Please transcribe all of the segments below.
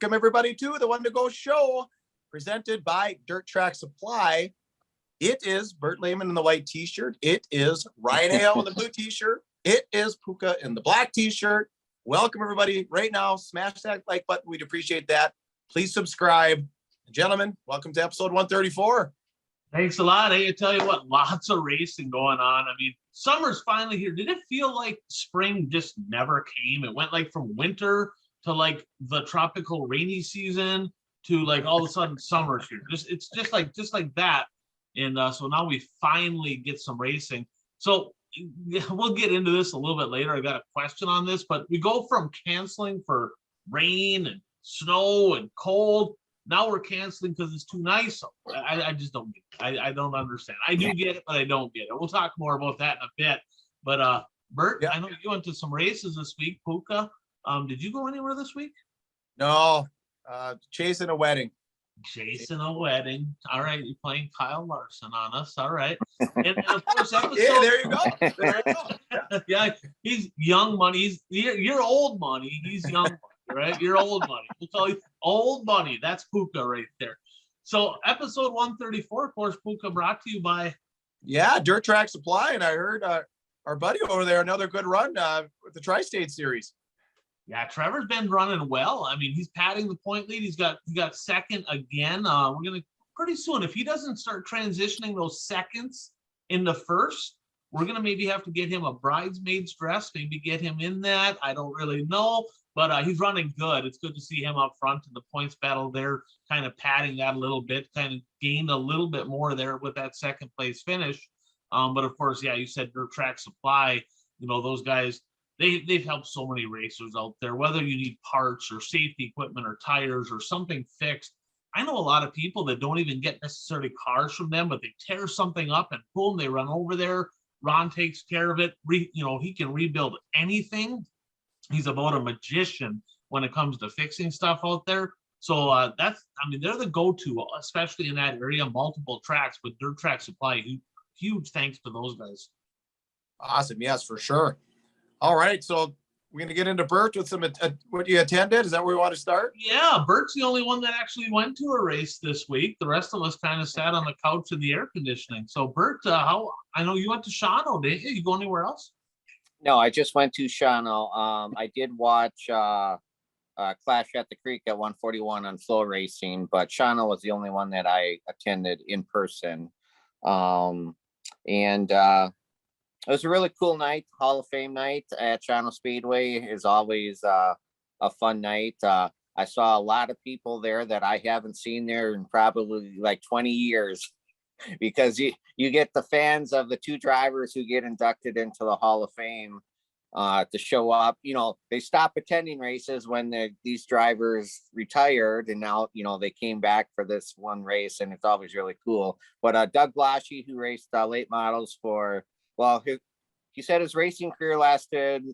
Welcome everybody to the One to Go show presented by Dirt Track Supply. It is Bert Lehman in the white t-shirt. It is Ryan Hale in the blue t-shirt. It is Puka in the black t-shirt. Welcome everybody right now. Smash that like button. We'd appreciate that. Please subscribe. Gentlemen, welcome to episode 134. Thanks a lot. Hey, I tell you what, lots of racing going on. I mean, summer's finally here. Did it feel like spring just never came? It went like from winter to like the tropical rainy season to like all of a sudden summer's here. It's just like that. And so now we finally get some racing. So we'll get into this a little bit later. I got a question on this, but we go from canceling for rain and snow and cold. Now we're canceling because it's too nice. I just don't get it. I don't understand. I do get it, but I don't get it. We'll talk more about that in a bit. But Bert, I know you went to some races this week. Puka, did you go anywhere this week? No, chasing a wedding. Chasing a wedding. All right, you're playing Kyle Larson on us. All right. And of course, episode, yeah, there you go. There you go. Yeah, he's young money. You're old money. He's young money, right? You're old money. We'll tell you, old money. That's Puka right there. So episode 134, of course, Puka brought to you by Dirt Track Supply. And I heard our buddy over there, another good run with the Tri-State Series. Yeah, Trevor's been running well. I mean, he's padding the point lead. He got second again. We're gonna pretty soon, if he doesn't start transitioning those seconds in the first, we're gonna maybe have to get him a bridesmaid's dress, maybe get him in that. I don't really know, but he's running good. It's good to see him up front in the points battle there, kind of padding that a little bit, kind of gained a little bit more there with that second place finish. But of course, you said Dirt Track Supply, those guys, they've helped so many racers out there, whether you need parts or safety equipment or tires or something fixed. I know a lot of people that don't even get necessarily cars from them, but they tear something up and boom, they run over there. Ron takes care of it. He can rebuild anything. He's about a magician when it comes to fixing stuff out there. So they're the go-to, especially in that area, multiple tracks with Dirt Track Supply. Huge thanks to those guys. Awesome. Yes, for sure. All right, so we're going to get into Bert with some what you attended. Is that where we want to start? Yeah, Bert's the only one that actually went to a race this week. The rest of us kind of sat on the couch in the air conditioning. So Bert, I know you went to Shawano, didn't you? You go anywhere else? No, I just went to Shawano. I did watch Clash at the Creek at 141 on Flow Racing, but Shawano was the only one that I attended in person. It was a really cool night. Hall of Fame night at Shawano Speedway is always a fun night. I saw a lot of people there that I haven't seen there in probably like 20 years because you get the fans of the two drivers who get inducted into the Hall of Fame to show up. They stopped attending races when these drivers retired, and now, they came back for this one race, and it's always really cool. But Doug Blashy, who raced late models he said his racing career lasted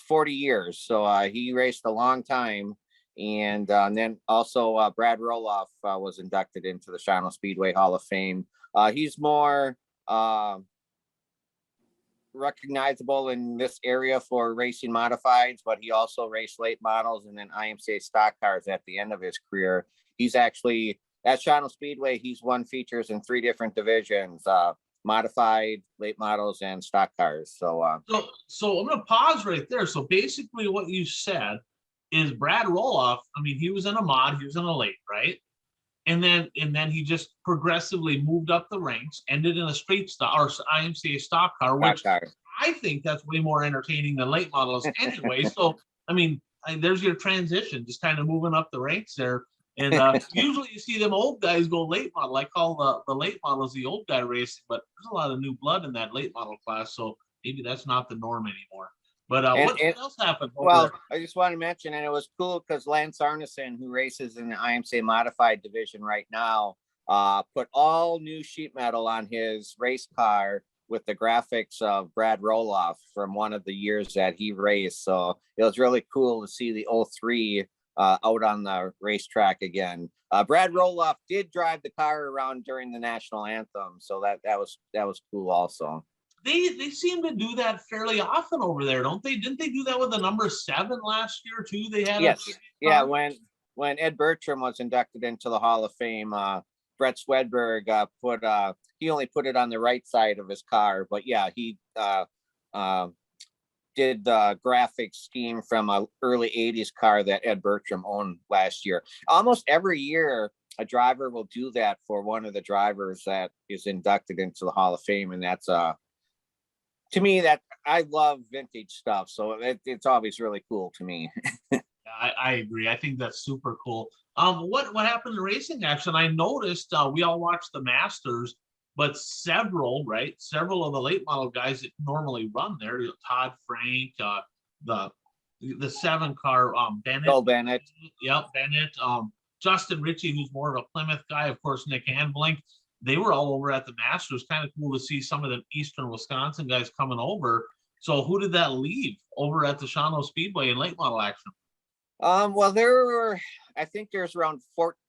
40 years. So he raced a long time. And then also Brad Roloff was inducted into the Shawano Speedway Hall of Fame. He's more recognizable in this area for racing modifieds, but he also raced late models and then IMCA stock cars at the end of his career. He's actually, at Shawano Speedway, he's won features in 3 different divisions. Modified, late models, and stock cars. So I'm gonna pause right there. So basically what you said is Brad Roloff, he was in a mod, he was in a late, right? And then he just progressively moved up the ranks, ended in a straight stock or IMCA stock car, which I think that's way more entertaining than late models anyway. So there's your transition, just kind of moving up the ranks there. And usually you see them old guys go late model. I call the late models the old guy racing, but there's a lot of new blood in that late model class. So maybe that's not the norm anymore. But what else happened? I just want to mention, and it was cool because Lance Arneson, who races in the IMCA modified division right now, put all new sheet metal on his race car with the graphics of Brad Roloff from one of the years that he raced. So it was really cool to see the 03 out on the racetrack again. Brad Roloff did drive the car around during the national anthem, so that was cool also. They seem to do that fairly often over there, don't they? Didn't they do that with the number 7 last year too? They had yes, yeah. When when Ed Bertram was inducted into the Hall of Fame, Brett Swedberg he only put it on the right side of his car, but yeah, he did the graphic scheme from an early 80s car that Ed Bertram owned last year. Almost every year, a driver will do that for one of the drivers that is inducted into the Hall of Fame. And that's, to me, that I love vintage stuff. So it's always really cool to me. I agree. I think that's super cool. What happened in racing action? I noticed we all watched the Masters, but several of the late model guys that normally run there, Todd Frank, the 7 car, Bennett. Bill Bennett. Yep, Bennett. Justin Ritchie, who's more of a Plymouth guy, of course, Nick Anblink. They were all over at the Masters. Kind of cool to see some of the Eastern Wisconsin guys coming over. So who did that leave over at the Shawano Speedway in late model action? Well, I think there's around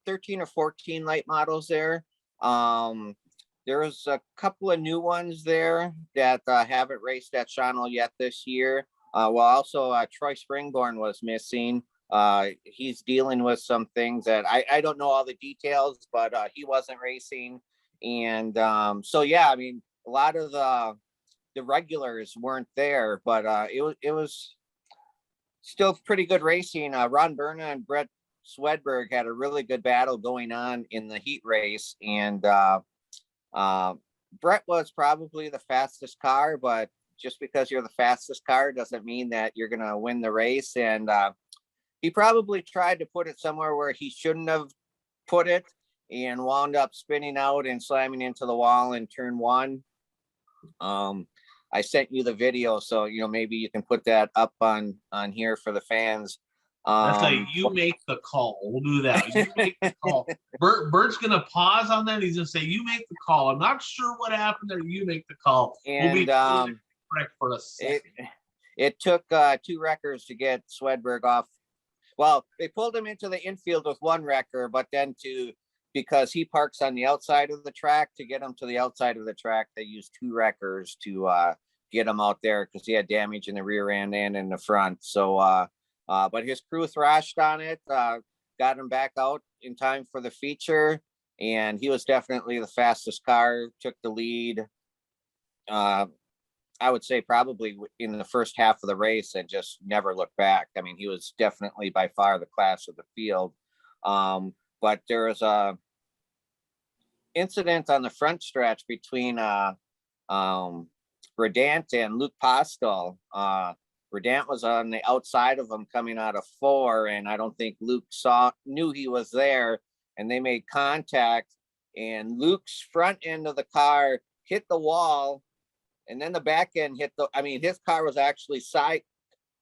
13 or 14 late models there. There was a couple of new ones there that haven't raced at Shawano yet this year. Well, also Troy Springborn was missing. He's dealing with some things that I don't know all the details, but he wasn't racing. And so, yeah, I mean, a lot of the regulars weren't there, but it was still pretty good racing. Ron Berna and Brett Swedberg had a really good battle going on in the heat race. And Brett was probably the fastest car, but just because you're the fastest car doesn't mean that you're going to win the race. And he probably tried to put it somewhere where he shouldn't have put it and wound up spinning out and slamming into the wall in turn 1. I sent you the video, so maybe you can put that up on here for the fans. That's like, you make the call. We'll do that. You make the call. Bert's gonna pause on that. He's gonna say, "You make the call." I'm not sure what happened there. You make the call. And we'll be correct for a second. It took 2 wreckers to get Swedberg off. Well, they pulled him into the infield with 1 wrecker, but then because he parks on the outside of the track, to get him to the outside of the track, they used 2 wreckers to get him out there because he had damage in the rear end and in the front. So, but his crew thrashed on it, got him back out in time for the feature, and he was definitely the fastest car, took the lead. I would say probably in the first half of the race and just never looked back. I mean, he was definitely by far the class of the field. But there was a incident on the front stretch between Redant and Luke Postel. Redant was on the outside of him coming out of 4, and I don't think Luke knew he was there, and they made contact, and Luke's front end of the car hit the wall, and then the back end his car was actually a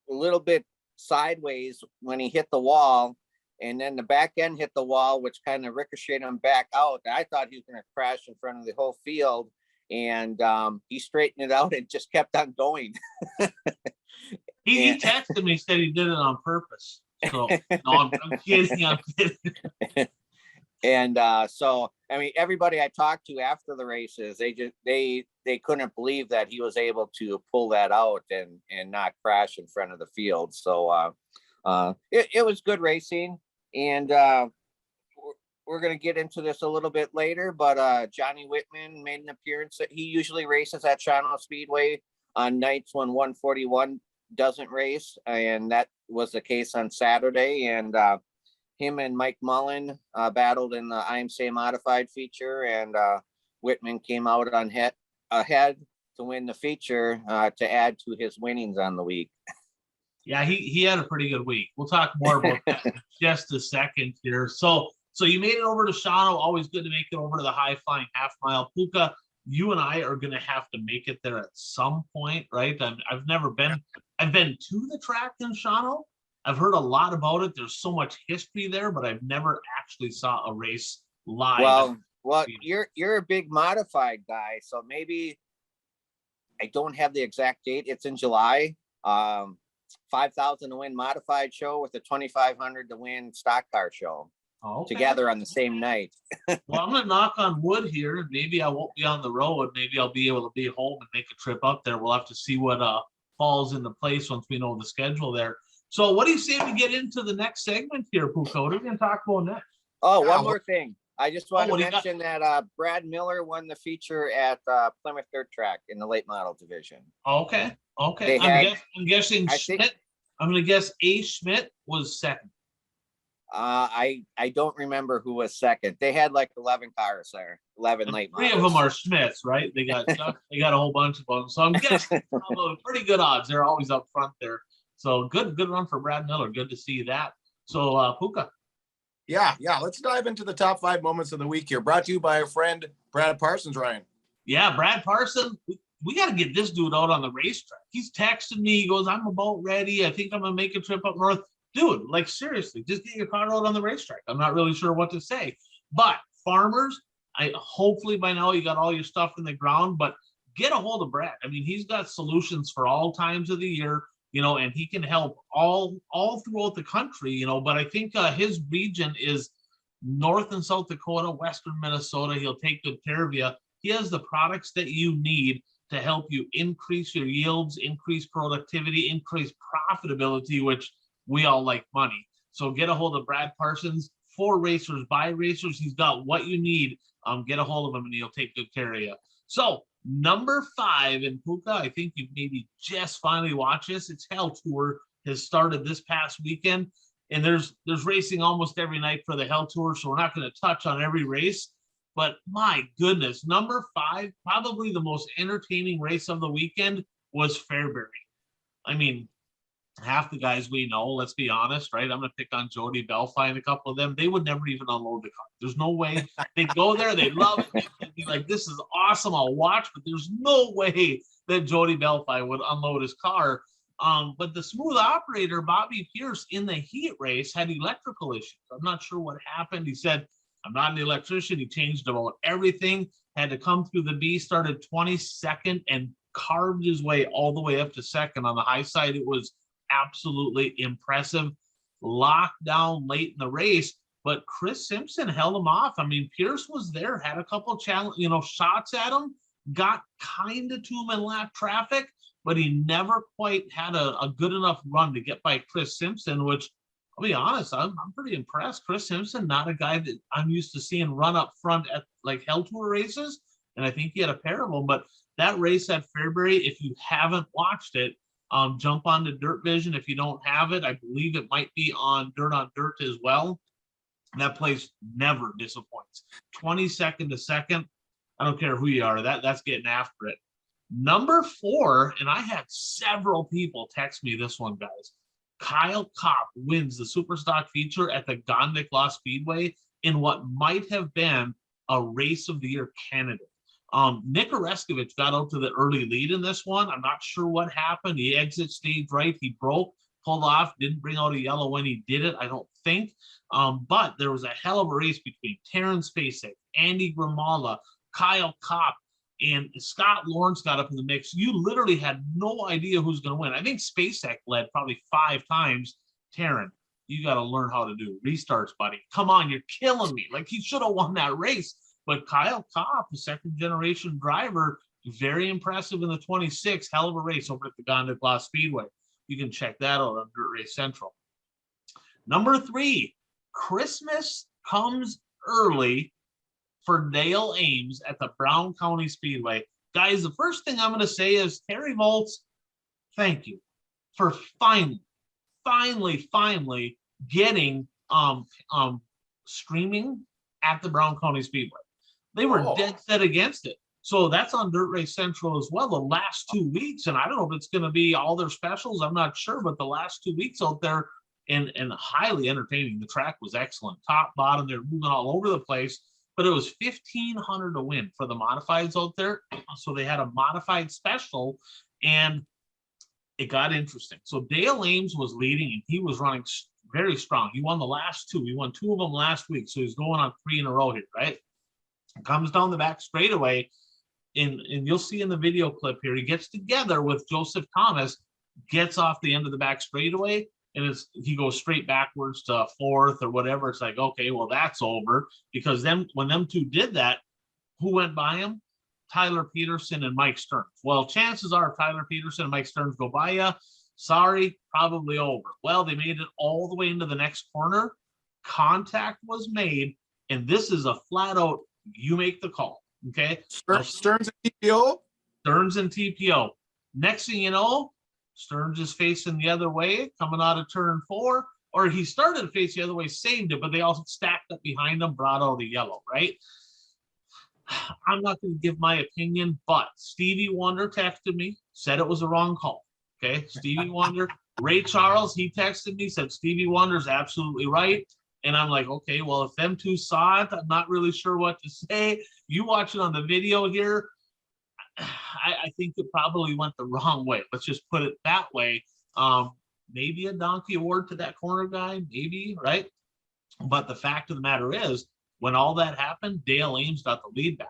little bit sideways when he hit the wall, and then the back end hit the wall, which kind of ricocheted him back out. I thought he was going to crash in front of the whole field, and he straightened it out and just kept on going. He texted me, said he did it on purpose. So no, I'm kidding. And so, I mean, everybody I talked to after the races, they couldn't believe that he was able to pull that out and not crash in front of the field. So it was good racing. And we're going to get into this a little bit later, but Johnny Whitman made an appearance. That he usually races at Shawano Speedway on nights when 141 doesn't race, and that was the case on Saturday. And him and Mike Mullen battled in the IMCA modified feature, and Whitman came out on ahead to win the feature to add to his winnings on the week. Yeah, he had a pretty good week. We'll talk more about that in just a second here. So you made it over to Shawano. Always good to make it over to the high flying half mile. Puka, you and I are going to have to make it there at some point, right? I've never been. I've been to the track in Shawano. I've heard a lot about it. There's so much history there, but I've never actually saw a race live. Well, you're a big modified guy, so maybe I don't have the exact date. It's in July. 5,000 to win modified show with a 2,500 to win stock car show. Okay. Together on the same night. Well, I'm gonna knock on wood here. Maybe I won't be on the road. Maybe I'll be able to be home and make a trip up there. We'll have to see what falls into place once we know the schedule there. So what do you say we get into the next segment here, Puka? What are we going to talk about next? Oh, Yeah, one more thing. I just want what to do you got? mention that Brad Miller won the feature at Plymouth Dirt Track in the late model division. Okay. They had- I'm guessing I think- Schmidt. I'm going to guess A. Schmidt was second. I don't remember who was second. They had like 11 cars there, 11 And late three models. of them are Smiths, right? They got a whole bunch of them. So I'm guessing probably pretty good odds. They're always up front there. So good run for Brad Miller. Good to see that. So Puka. Yeah. Let's dive into the top 5 moments of the week here. Brought to you by our friend Brad Parsons, Ryan. Yeah, Brad Parson. We got to get this dude out on the racetrack. He's texting me. He goes, I'm about ready. I think I'm going to make a trip up north. Dude, like seriously, just get your car out on the racetrack. I'm not really sure what to say. But farmers, hopefully by now you got all your stuff in the ground, but get a hold of Brad. I mean, he's got solutions for all times of the year, and he can help all throughout the country, but I think his region is North and South Dakota, Western Minnesota. He'll take good care of you. He has the products that you need to help you increase your yields, increase productivity, increase profitability, which we all like money. So get a hold of Brad Parsons, for racers, by racers. He's got what you need. Get a hold of him and he'll take good care of you. So number 5 in Puka, I think you maybe just finally watch this. It's Hell Tour has started this past weekend, and there's racing almost every night for the Hell Tour. So we're not going to touch on every race, but my goodness, number 5, probably the most entertaining race of the weekend was Fairbury. I mean, half the guys we know, let's be honest, right? I'm going to pick on Jody Belfi and a couple of them. They would never even unload the car. There's no way. They'd go there. They'd love it. They'd be like, this is awesome. I'll watch, but there's no way that Jody Belfi would unload his car. But the smooth operator, Bobby Pierce, in the heat race had electrical issues. I'm not sure what happened. He said, I'm not an electrician. He changed about everything, had to come through the B, started 22nd and carved his way all the way up to second on the high side. It was absolutely impressive. Locked down late in the race, but Chris Simpson held him off. I mean, Pierce was there, had a couple shots at him, got kind of to him in lap traffic, but he never quite had a good enough run to get by Chris Simpson, which I'll be honest, I'm pretty impressed. Chris Simpson, not a guy that I'm used to seeing run up front at like Hell Tour races, and I think he had a pair of them. But that race at Fairbury, if you haven't watched it, jump on to Dirt Vision. If you don't have it, I believe it might be on Dirt as well. That place never disappoints. 22nd to second. I don't care who you are. That's getting after it. Number 4, and I had several people text me this one, guys. Kyle Kopp wins the Superstock feature at the Gondik Speedway in what might have been a Race of the Year candidate. Nick Oreskovich got out to the early lead in this one. I'm not sure what happened. He exit stage right. He broke, pulled off, didn't bring out a yellow when he did it, I don't think. But there was a hell of a race between Terrence Spacek, Andy Grimala, Kyle Kopp, and Scott Lawrence got up in the mix. You literally had no idea who's going to win. I think Spacek led probably 5 times. Terrence, you got to learn how to do restarts, buddy. Come on, you're killing me. Like, he should have won that race. But Kyle Kopp, the second-generation driver, very impressive in the 26. Hell of a race over at the Gondik Speedway. You can check that out on Dirt Race Central. Number 3, Christmas comes early for Dale Ames at the Brown County Speedway. Guys, the first thing I'm going to say is, Terry Volz, thank you for finally getting streaming at the Brown County Speedway. They were dead set against it. So that's on Dirt Race Central as well the last 2 weeks. And I don't know if it's going to be all their specials. I'm not sure. But the last 2 weeks out there, and highly entertaining. The track was excellent. Top, bottom, they're moving all over the place. But it was $1,500 to win for the modifieds out there. So they had a modified special, and it got interesting. So Dale Ames was leading, and he was running very strong. He won the last 2. He won 2 of them last week. So he's going on 3 in a row here, right? Comes down the back straightaway, and you'll see in the video clip here, he gets together with Joseph Thomas, gets off the end of the back straightaway, and he goes straight backwards to 4th or whatever. It's like, okay, well, that's over, because when them 2 did that, who went by him? Tyler Peterson and Mike Stearns. Well, chances are, if Tyler Peterson and Mike Stearns go by you, Sorry, probably over. Well, they made it all the way into the next corner. Contact was made, and this is a flat out, you make the call. Okay. Now, Stearns and TPO. Stearns and TPO. Next thing you know, Stearns is facing the other way, coming out of turn 4, or he started to face the other way, saved it, but they also stacked up behind him, brought out a yellow, right? I'm not going to give my opinion, but Stevie Wonder texted me, said it was a wrong call. Okay, Stevie Wonder. Ray Charles, he texted me, said Stevie Wonder's absolutely right. And I'm like, okay, well, if them two saw it, I'm not really sure what to say. You watch it on the video here. I think it probably went the wrong way. Let's just put it that way. Maybe a donkey award to that corner guy, maybe, right? But the fact of the matter is, when all that happened, Dale Ames got the lead back,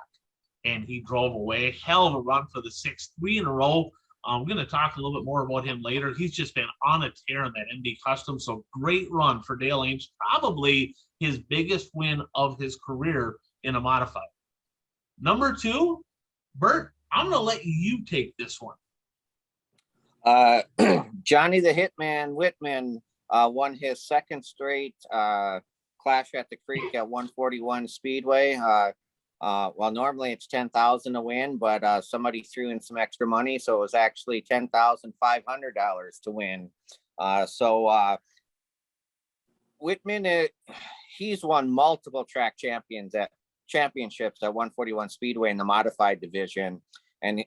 and he drove away. Hell of a run for the 6-3 in a row. I'm going to talk a little bit more about him later. He's just been on a tear in that MD Custom. So great run for Dale Ames. Probably his biggest win of his career in a modified. Number 2, Bert, I'm going to let you take this one. Johnny the Hitman Whitman won his second straight Clash at the Creek at 141 Speedway. Well, normally it's 10,000 to win, but somebody threw in some extra money, so it was actually $10,500 to win. So Whitman, he's won multiple track championships at 141 Speedway in the modified division, and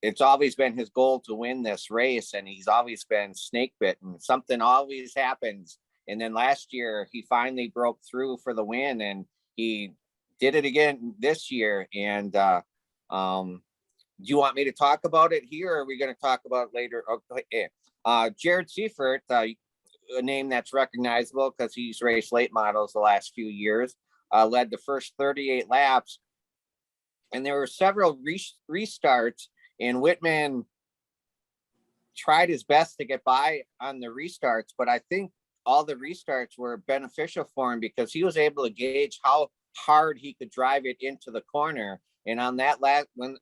it's always been his goal to win this race, and he's always been snake bitten. Something always happens, and then last year he finally broke through for the win, and he did it again this year. And do you want me to talk about it here, or are we going to talk about it later? Okay. Jared Seifert, a name that's recognizable because he's raced late models the last few years, led the first 38 laps, and there were several restarts, and Whitman tried his best to get by on the restarts, but I think all the restarts were beneficial for him because he was able to gauge how hard he could drive it into the corner. And on that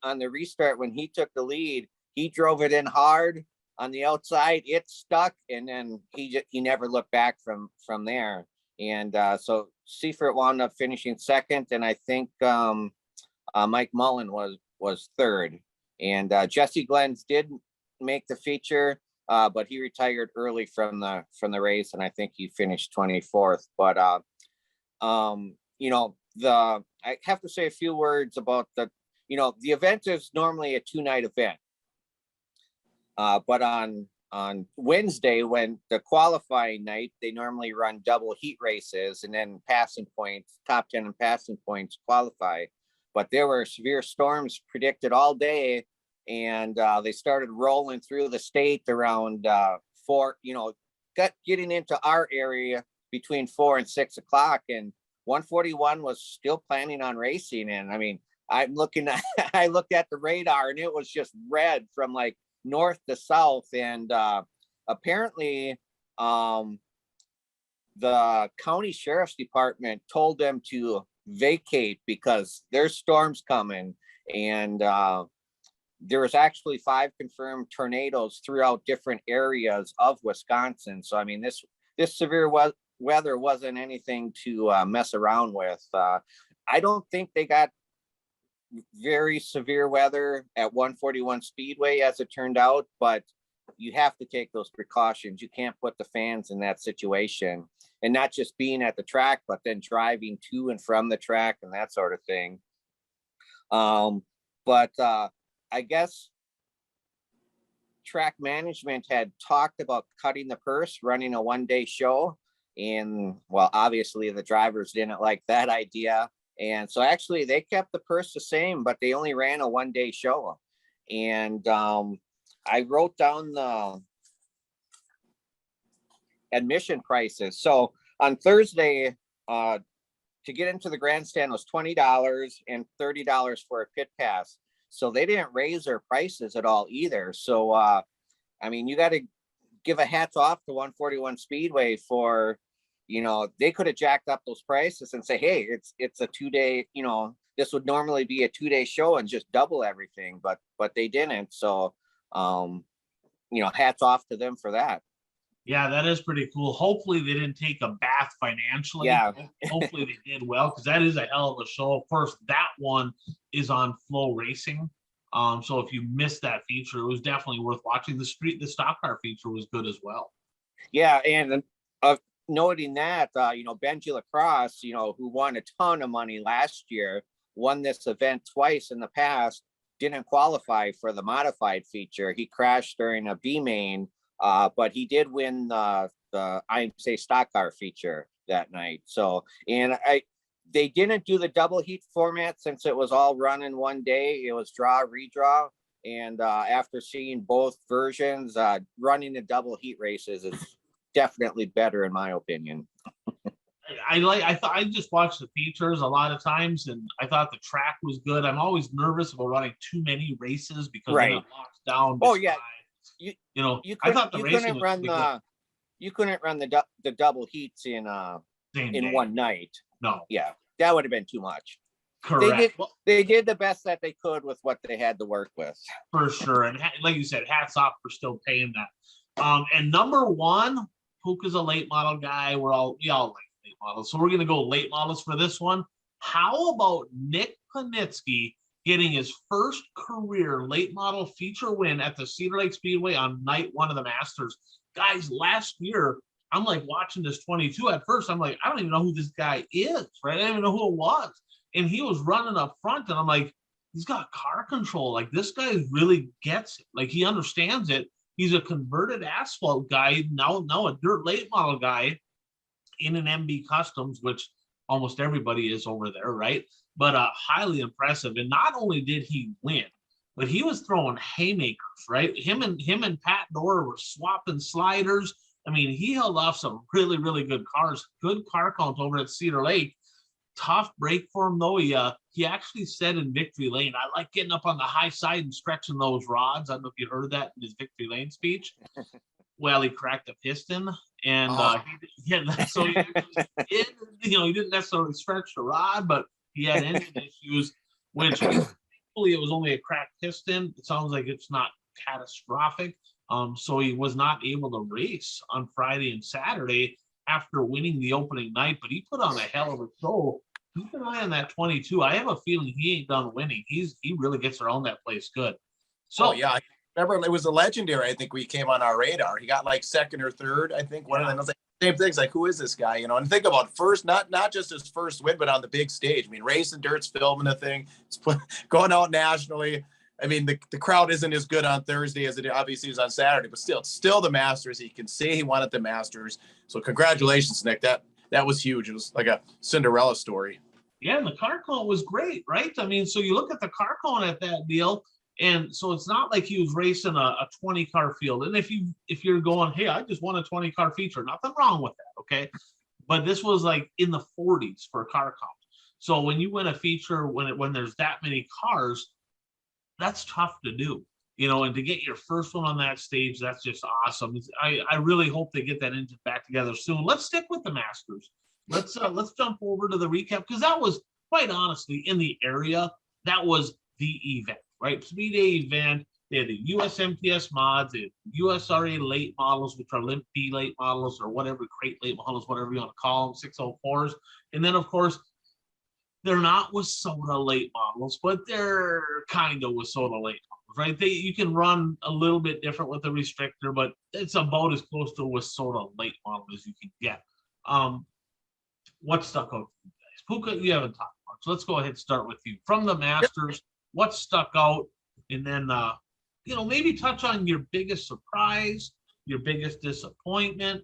on the restart, when he took the lead, he drove it in hard on the outside. It stuck, and then he never looked back from there. And so Seifert wound up finishing second, and I think Mike Mullen was third. And Jesse Glenns did make the feature, but he retired early from the race, and I think he finished 24th. But I have to say a few words about the event is normally a 2-night event. But on Wednesday, when the qualifying night, they normally run double heat races, and then passing points, top 10 and passing points qualify. But there were severe storms predicted all day, and they started rolling through the state around getting into our area between 4 and 6 o'clock, and 141 was still planning on racing. And I mean, I looked at the radar, and it was just red from like north to south. And apparently the county sheriff's department told them to vacate because there's storms coming. And there was actually 5 confirmed tornadoes throughout different areas of Wisconsin. So I mean, this severe weather wasn't anything to mess around with. I don't think they got very severe weather at 141 Speedway as it turned out, but you have to take those precautions. You can't put the fans in that situation, and not just being at the track, but then driving to and from the track and that sort of thing. But I guess track management had talked about cutting the purse, running a 1-day show. And well, obviously the drivers didn't like that idea. And so actually they kept the purse the same, but they only ran a 1-day show. And I wrote down the admission prices. So on Thursday, to get into the grandstand was $20 and $30 for a pit pass. So they didn't raise their prices at all either. So, I mean, you got to give a hats off to 141 Speedway for, they could have jacked up those prices and say, hey, it's a 2-day, this would normally be a 2-day show and just double everything, but they didn't. So, hats off to them for that. Yeah, that is pretty cool. Hopefully they didn't take a bath financially. Yeah. Hopefully they did well, because that is a hell of a show. Of course, that one is on Flow Racing. So if you missed that feature, it was definitely worth watching. The stock car feature was good as well. Yeah, and noting that, Benji Lacrosse, who won a ton of money last year, won this event twice in the past, didn't qualify for the modified feature. He crashed during a B main, but he did win the IMSA stock car feature that night. So, and they didn't do the double heat format since it was all run in one day. It was draw, redraw. And after seeing both versions, running the double heat races is definitely better in my opinion. I just watched the features a lot of times, and I thought the track was good. I'm always nervous about running too many races because then it locks down. Oh yeah, I thought the racing couldn't run you couldn't run the double heats in one night. No, yeah, that would have been too much. Correct. They did the best that they could with what they had to work with. For sure, and like you said, hats off for still paying that. And number one, Puka's a late model guy. We all like late models, so we're gonna go late models for this one. How about Nick Panitsky getting his first career late model feature win at the Cedar Lake Speedway on night one of the Masters? Guys, last year, I'm like watching this 22. At first, I'm like, I don't even know who this guy is, right? I didn't even know who it was. And he was running up front, and I'm like, he's got car control. Like, this guy really gets it. Like, he understands it. He's a converted asphalt guy, now a dirt late model guy in an MB Customs, which almost everybody is over there, right? But highly impressive. And not only did he win, but he was throwing haymakers, right? Him and Pat Dorr were swapping sliders. I mean, he held off some really, really good cars. Good car count over at Cedar Lake. Tough break for him, though. He actually said in Victory Lane, I like getting up on the high side and stretching those rods. I don't know if you heard that in his Victory Lane speech. Well, he cracked a piston, and so he didn't necessarily stretch the rod, but he had engine issues, which hopefully it was only a cracked piston. It sounds like it's not catastrophic. So he was not able to race on Friday and Saturday after winning the opening night, but he put on a hell of a show. Keep an eye on that 22. I have a feeling he ain't done winning. He really gets around that place good. So yeah, remember it was a legendary. I think we came on our radar. He got like second or third. I think one of them was like same things. Like, who is this guy? And think about first, not just his first win, but on the big stage. I mean, Racing Dirt's filming the thing. It's going out nationally. I mean, the crowd isn't as good on Thursday as it obviously is on Saturday, but still, it's still the Masters. He can say he wanted the Masters. So congratulations, Nick. That was huge. It was like a Cinderella story. Yeah, and the car count was great, right? I mean, so you look at the car count at that deal, and so it's not like he was racing a 20 car field. And if you're going, hey, I just won a 20 car feature, nothing wrong with that, okay? But this was like in the 40s for car count. So when you win a feature when there's that many cars, that's tough to do, and to get your first one on that stage, that's just awesome. I really hope they get that engine back together soon. Let's stick with the Masters. Let's jump over to the recap, because that was, quite honestly, in the area, that was the event, right? Speed Day event. They had the USMTS mods, they had USRA late models, which are Limp B late models, or whatever, crate late models, whatever you want to call them, 604s. And then, of course, they're not WISSOTA late models, but they're kind of WISSOTA late models, right? You can run a little bit different with the restrictor, but it's about as close to a WISSOTA late model as you can get. What stuck out to you guys? Puka, you haven't talked about, so let's go ahead and start with you. From the Masters, what stuck out? And then, maybe touch on your biggest surprise, your biggest disappointment,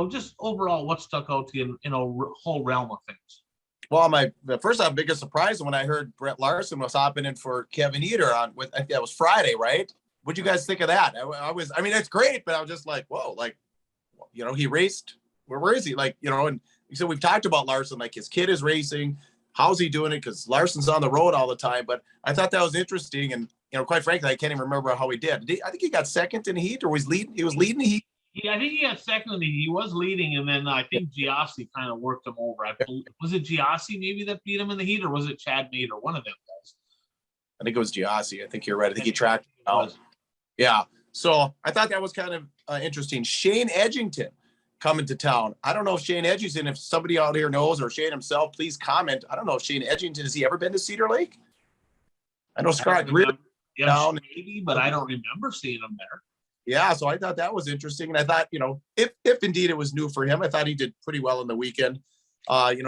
just overall what stuck out to you in a whole realm of things. Well, the first biggest surprise when I heard Brett Larson was hopping in for Kevin Eater I think that was Friday, right? What'd you guys think of that? I mean, it's great, but I was just like, whoa, like, he raced. Where is he? Like, and so we've talked about Larson, like his kid is racing. How's he doing it? Because Larson's on the road all the time. But I thought that was interesting. And, quite frankly, I can't even remember how he did. I think he got second in the heat, or was leading. He was leading the heat. Yeah, I think he got second in the heat. He was leading, and then I think G.O.A.T kind of worked him over. Was it G.O.A.T maybe that beat him in the heat, or was it Chad Mead or one of them guys? I think it was G.O.A.T. I think you're right. I think he tracked out. Yeah. So I thought that was kind of interesting. Shane Edgington coming to town. I don't know if Shane Edgington, if somebody out here knows, or Shane himself, please comment. I don't know if Shane Edgington, has he ever been to Cedar Lake? I know Scott Gritter down. Maybe, but I don't remember seeing him there. Yeah, so I thought that was interesting. And I thought, if indeed it was new for him, I thought he did pretty well in the weekend.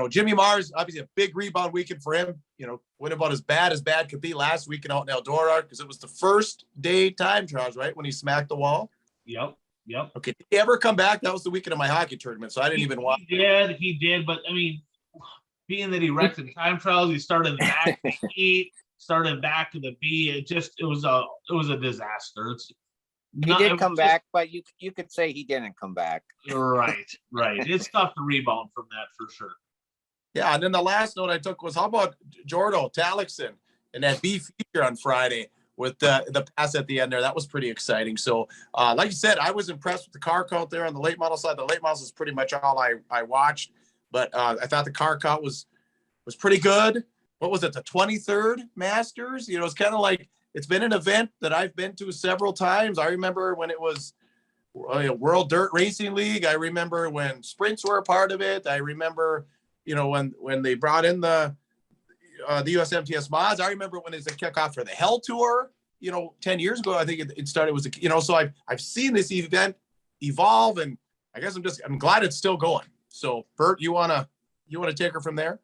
Jimmy Mars, obviously a big rebound weekend for him. Went about as bad could be last weekend out in Eldora, because it was the first day time trials, right? When he smacked the wall. Yep. Okay. Did he ever come back? That was the weekend of my hockey tournament, so I didn't even watch. He did, but I mean, being that he wrecked in time trials, he started back to the E, started back to the B. It was a disaster. He did come back, but you could say he didn't come back. Right. It's tough to rebound from that for sure. Yeah, and then the last note I took was, how about Jordo Talixon and that B feature on Friday with the pass at the end there? That was pretty exciting. So, like you said, I was impressed with the car count there on the late model side. The late models is pretty much all I watched, but I thought the car count was pretty good. What was it, the 23rd Masters? It's kind of like, it's been an event that I've been to several times. I remember when it was World Dirt Racing League. I remember when sprints were a part of it. I remember, when they brought in the USMTS mods. I remember when it's a kickoff for the Hell Tour, 10 years ago. I think it started, so I've seen this event evolve, and I guess I'm glad it's still going. So Bert, you want to take her from there?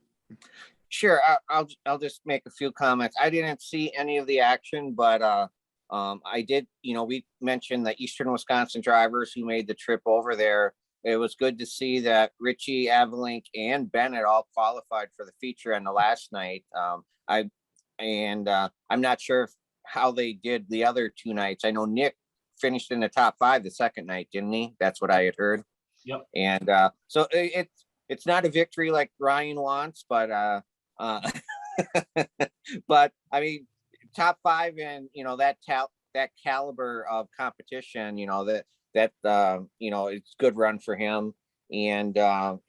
Sure, I'll just make a few comments. I didn't see any of the action, but I did. We mentioned the Eastern Wisconsin drivers who made the trip over there. It was good to see that Richie, Avalink, and Bennett all qualified for the feature on the last night. I'm not sure how they did the other 2 nights. I know Nick finished in the top 5 the second night, didn't he? That's what I had heard. Yep. And so it's not a victory like Ryan wants, but but I mean, top 5 and that caliber of competition, that it's good run for him. And I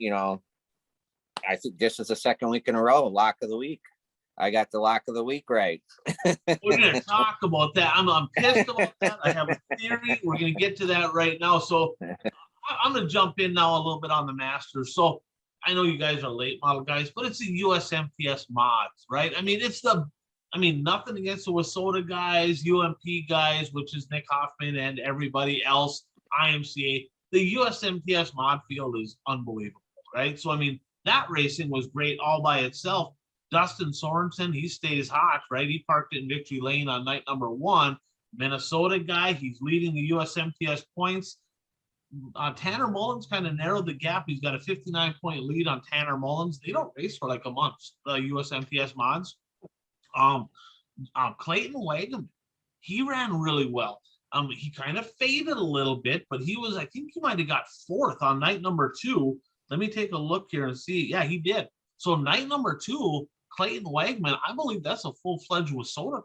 think this is the second week in a row lock of the week. I got the lock of the week right. We're gonna talk about that. I'm pissed about that. I have a theory. We're gonna get to that right now. So I'm gonna jump in now a little bit on the Masters. So I know you guys are late model guys, but it's the USMTS mods, right? I mean, nothing against the WISSOTA guys, UMP guys, which is Nick Hoffman and everybody else, IMCA. The USMTS mod field is unbelievable, right? So, I mean, that racing was great all by itself. Dustin Sorensen, he stays hot, right? He parked in Victory Lane on night number 1. Minnesota guy, he's leading the USMTS points. Tanner Mullins kind of narrowed the gap. He's got a 59-point lead on Tanner Mullins. They don't race for like a month, the USMTS mods. Clayton Wagon, he ran really well. He kind of faded a little bit, but I think he might have got 4th on night number 2. Let me take a look here and see. Yeah, he did. So night number 2, Clayton Wagman, I believe that's a full-fledged WISSOTA car.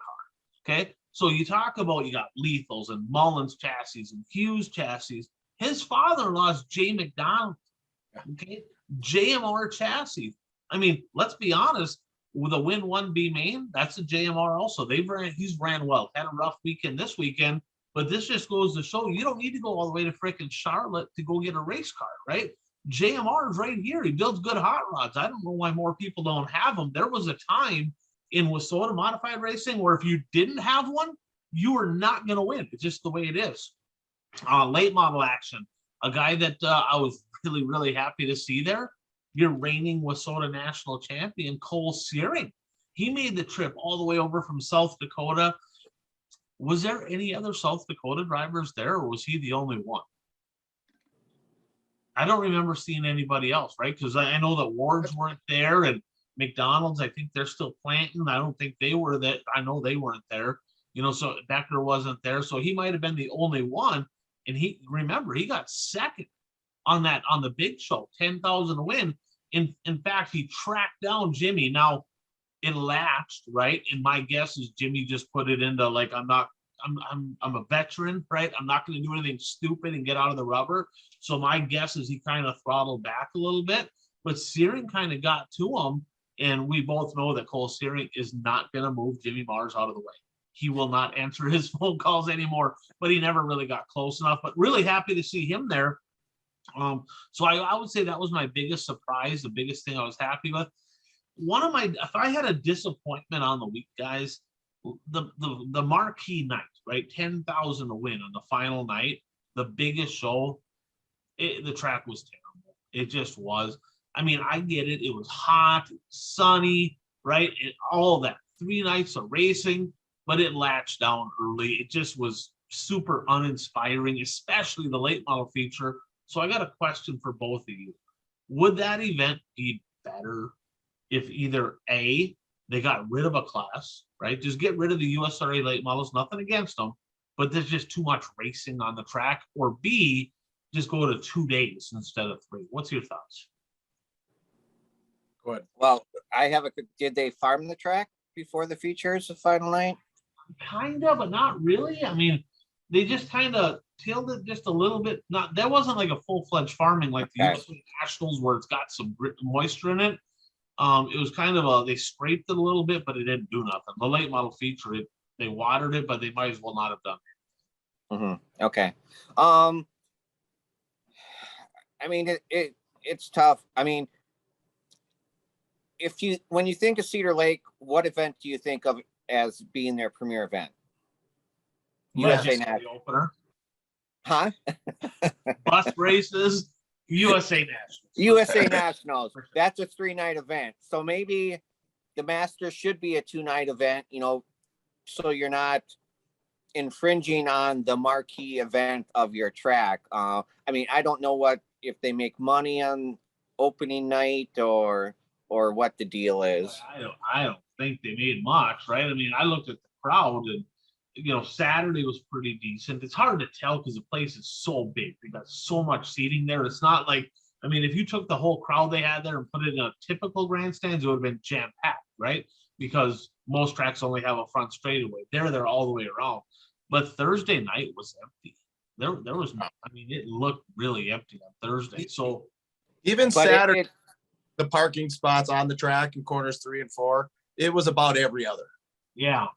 Okay, so you talk about, you got Lethals and Mullins chassis and Hughes chassis. His father-in-law is Jay McDonald. Okay, JMR chassis. I mean, let's be honest. With a win 1B main, that's a JMR also. He's ran well. Had a rough weekend this weekend, but this just goes to show you don't need to go all the way to frickin' Charlotte to go get a race car, right? JMR is right here. He builds good hot rods. I don't know why more people don't have them. There was a time in WISSOTA modified racing where if you didn't have one, you were not going to win. It's just the way it is. Late model action. A guy that I was really, really happy to see there. Your reigning WISSOTA national champion, Cole Searing. He made the trip all the way over from South Dakota. Was there any other South Dakota drivers there, or was he the only one? I don't remember seeing anybody else, right? Because I know that Wards weren't there, and McDonald's, I think they're still planting. I don't think they were that. I know they weren't there. So Becker wasn't there. So he might have been the only one. And he got 2nd on the big show, 10,000 to win. In fact, he tracked down Jimmy. Now it lapsed, right? And my guess is Jimmy just put it into like, I'm a veteran, right? I'm not going to do anything stupid and get out of the rubber. So my guess is he kind of throttled back a little bit, but Searing kind of got to him. And we both know that Cole Searing is not going to move Jimmy Mars out of the way. he will not answer his phone calls anymore, but he never really got close enough. But really happy to see him there. So I would say that was my biggest surprise, the biggest thing I was happy with. If I had a disappointment on the week, guys, the marquee night, right? 10,000 to win on the final night, the biggest show, the track was terrible. It just was. I mean, I get it. It was hot, sunny, right? All that 3 nights of racing, but it latched down early. It just was super uninspiring, especially the late model feature. So I got a question for both of you. Would that event be better if either A, they got rid of a class, right? Just get rid of the USRA late models, nothing against them, but there's just too much racing on the track, or B, just go to 2 days instead of 3. What's your thoughts? Go ahead. Well, did they farm the track before the features the final night? Kind of, but not really. I mean, they just kind of tilled it just a little bit. That wasn't like a full-fledged farming like the USA Nationals where it's got some moisture in it. It was kind of they scraped it a little bit, but it didn't do nothing. The late model feature, they watered it, but they might as well not have done it. Mm-hmm. Okay. I mean, it's tough. I mean, when you think of Cedar Lake, what event do you think of as being their premier event? USA Nationals opener, huh? Bus races, USA Nationals. USA Nationals. That's a 3-night event. So maybe the Masters should be a 2-night event, so you're not infringing on the marquee event of your track. I mean, I don't know if they make money on opening night or what the deal is. I don't think they made much, right? I mean, I looked at the crowd and Saturday was pretty decent. It's hard to tell because the place is so big. They got so much seating there. It's not like, I mean, if you took the whole crowd they had there and put it in a typical grandstands, it would have been jam-packed, right? Because most tracks only have a front straightaway. They're all the way around. But Thursday night was empty. There was not, I mean, it looked really empty on Thursday. So even Saturday, the parking spots on the track in corners 3 and 4, it was about every other. Yeah.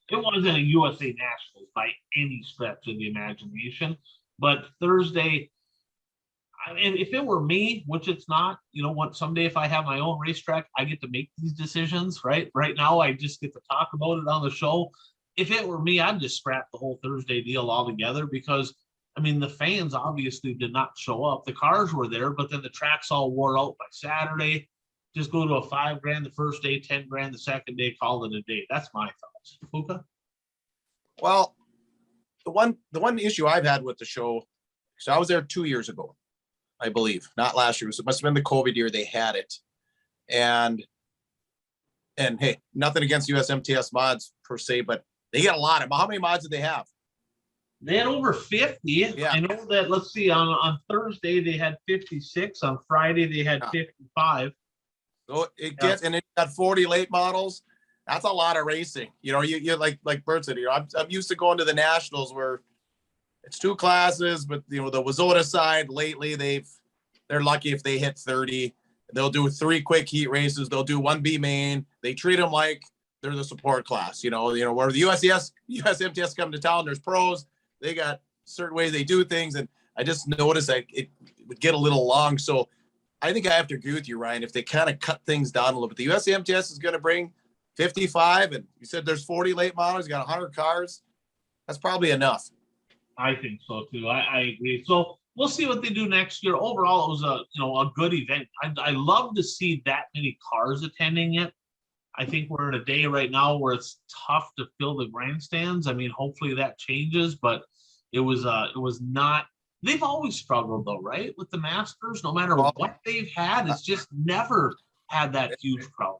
It wasn't a USA Nationals by any stretch of the imagination. But Thursday, and if it were me, which it's not, someday if I have my own racetrack, I get to make these decisions, right? Right now, I just get to talk about it on the show. If it were me, I'd just scrap the whole Thursday deal altogether because, I mean, the fans obviously did not show up. The cars were there, but then the tracks all wore out by Saturday. Just go to a $5,000 the first day, $10,000 the second day, call it a day. That's my thoughts. Puka? Well, the one issue I've had with the show, so I was there 2 years ago, I believe, not last year. So it must have been the COVID year they had it. And hey, nothing against USMTS mods per se, but they get a lot of, how many mods did they have? They had over 50. Yeah. I know that, let's see, on Thursday they had 56. On Friday they had 55. So it gets, and it got 40 late models. That's a lot of racing. You like Bert said, I'm used to going to the Nationals where it's 2 classes, but the Wazota side lately, they're lucky if they hit 30. They'll do 3 quick heat races. They'll do 1 B main. They treat them like they're the support class, where the USMTS come to town, there's pros, they got certain ways they do things. And I just noticed that it would get a little long. So I think I have to agree with you, Ryan, if they kind of cut things down a little bit. The USMTS is going to bring 55, and you said there's 40 late models, you got 100 cars. That's probably enough. I think so too. I agree. So we'll see what they do next year. Overall, it was a good event. I love to see that many cars attending it. I think we're in a day right now where it's tough to fill the grandstands. I mean, hopefully that changes, but it was not. They've always struggled though, right? With the Masters, no matter what they've had, it's just never had that huge crowd.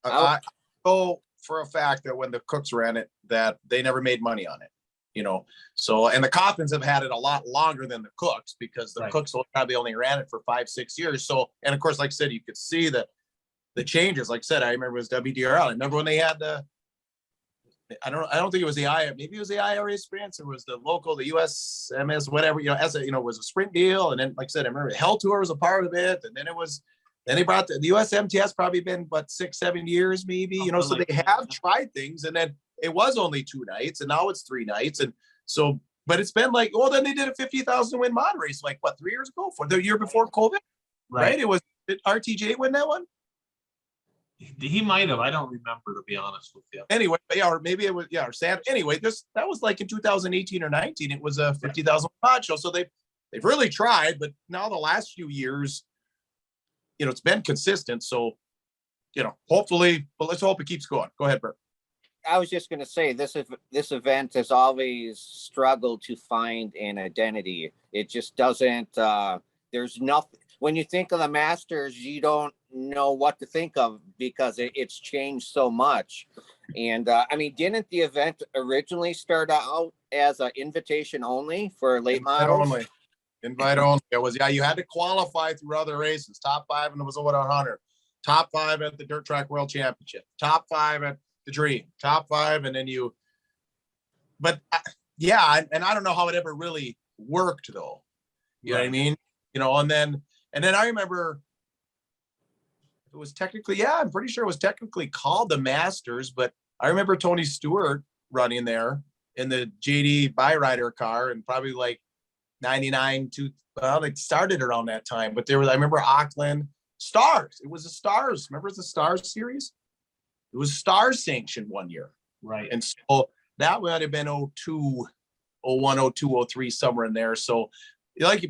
I know for a fact that when the Cooks ran it, that they never made money on it. So, and the Coffins have had it a lot longer than the Cooks because the Cooks probably only ran it for 5-6 years. So, and of course, like I said, you could see the changes. Like I said, I remember it was WDRL. I remember when they had I don't think it was the maybe it was the IRA sprints, or was the local, the USMS, whatever, was a sprint deal. And then, like I said, I remember Hell Tour was a part of it. And then they brought the USMTS, probably been, 6-7 years, maybe, so they have tried things. And then it was only 2 nights, and now it's 3 nights. And so, but it's been like, well, then they did a 50,000 win mod race, like what, 3 years ago, for the year before COVID, right? It was, did RTJ win that one? He might have. I don't remember, to be honest with you. Anyway, yeah, or maybe it was, yeah, or Sam. Anyway, that was like in 2018 or 19. It was a 50,000 mod show. So they've really tried, but now the last few years, it's been consistent. So, hopefully, but let's hope it keeps going. Go ahead, Bert. I was just going to say this event has always struggled to find an identity. It just doesn't. There's nothing. When you think of the Masters, you don't know what to think of because it's changed so much. And I mean, didn't the event originally start out as an invitation only for late models? Invite only. It was, you had to qualify through other races. Top 5 and it was a 100. Top 5 at the Dirt Track World Championship. Top 5 at the Dream. Top 5, and then but yeah, and I don't know how it ever really worked though. You know what I mean? And then I remember it was technically, I'm pretty sure it was technically called the Masters, but I remember Tony Stewart running there in the JD Byrider car, and probably like 99 to, well, it started around that time, but I remember Auckland Stars. It was the Stars. Remember the Stars series? It was Stars sanctioned one year. Right. And so that would have been 02, 01, 02, 03, somewhere in there. So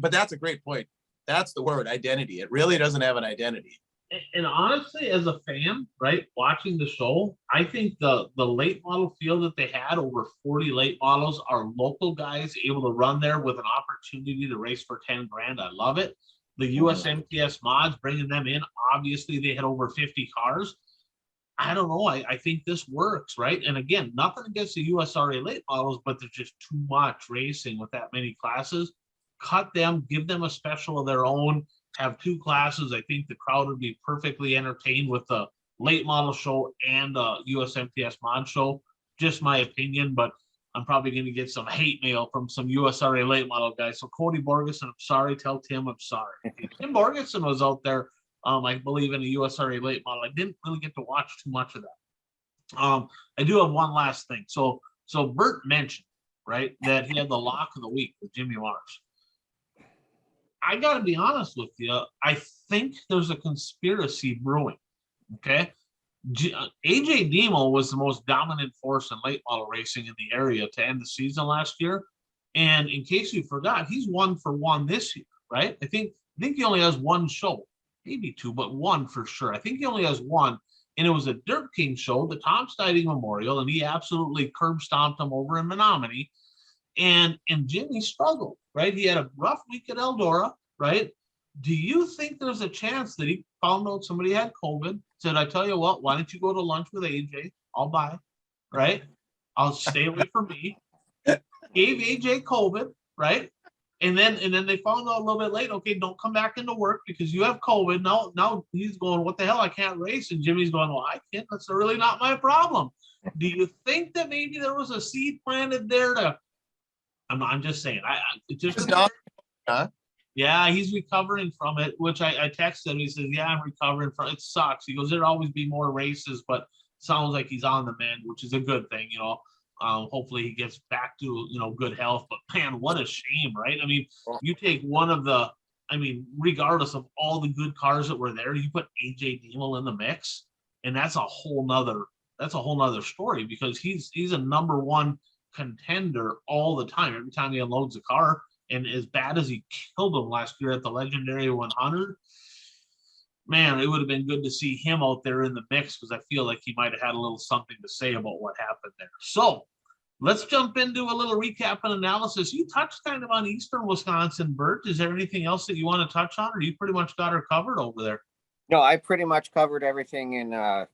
but that's a great point. That's the word, identity. It really doesn't have an identity. And honestly, as a fan, right, watching the show, I think the late model field that they had, over 40 late models, are local guys able to run there with an opportunity to race for 10 grand. I love it. The USMTS mods, bringing them in, obviously they had over 50 cars. I don't know. I think this works, right? And again, nothing against the USRA late models, but there's just too much racing with that many classes. Cut them, give them a special of their own, have 2 classes. I think the crowd would be perfectly entertained with the late model show and USMTS mod show. Just my opinion, but I'm probably going to get some hate mail from some USRA late model guys. So Cody Borgeson, I'm sorry. Tell Tim I'm sorry. Tim Borgeson was out there, I believe, in a USRA late model. I didn't really get to watch too much of that. I do have one last thing. So Bert mentioned, right, that he had the lock of the week with Jimmy Marsh. I got to be honest with you. I think there's a conspiracy brewing. Okay. AJ Demo was the most dominant force in late model racing in the area to end the season last year. And in case you forgot, he's 1 for 1 this year, right? I think he only has 1 show, maybe 2, but 1 for sure. I think he only has 1. And it was a Dirt King show, the Tom Stiding Memorial, and he absolutely curb stomped him over in Menominee. And Jimmy struggled, right? He had a rough week at Eldora, right? Do you think there's a chance that he found out somebody had COVID, said, I tell you what, why don't you go to lunch with AJ? I'll buy, right? I'll stay away from me. Gave AJ COVID, right? And then they found out a little bit late, okay, don't come back into work because you have COVID. Now he's going, what the hell? I can't race. And Jimmy's going, well, I can't. That's really not my problem. Do you think that maybe there was a seed planted there to, I'm just saying. Yeah, he's recovering from it, which I texted him. He says, yeah, I'm recovering from it. It sucks. He goes, there'd always be more races, but sounds like he's on the mend, which is a good thing, hopefully he gets back to, good health. But man, what a shame, right? I mean, you take one of the, regardless of all the good cars that were there, you put AJ Demo in the mix, and that's a whole nother story, because he's a #1 contender all the time. Every time he unloads a car, and as bad as he killed him last year at the legendary 100, man, it would have been good to see him out there in the mix, because I feel like he might have had a little something to say about what happened there. So let's jump into a little recap and analysis. You touched kind of on Eastern Wisconsin, Bert. Is there anything else that you want to touch on, or you pretty much got her covered over there? No, I pretty much covered everything in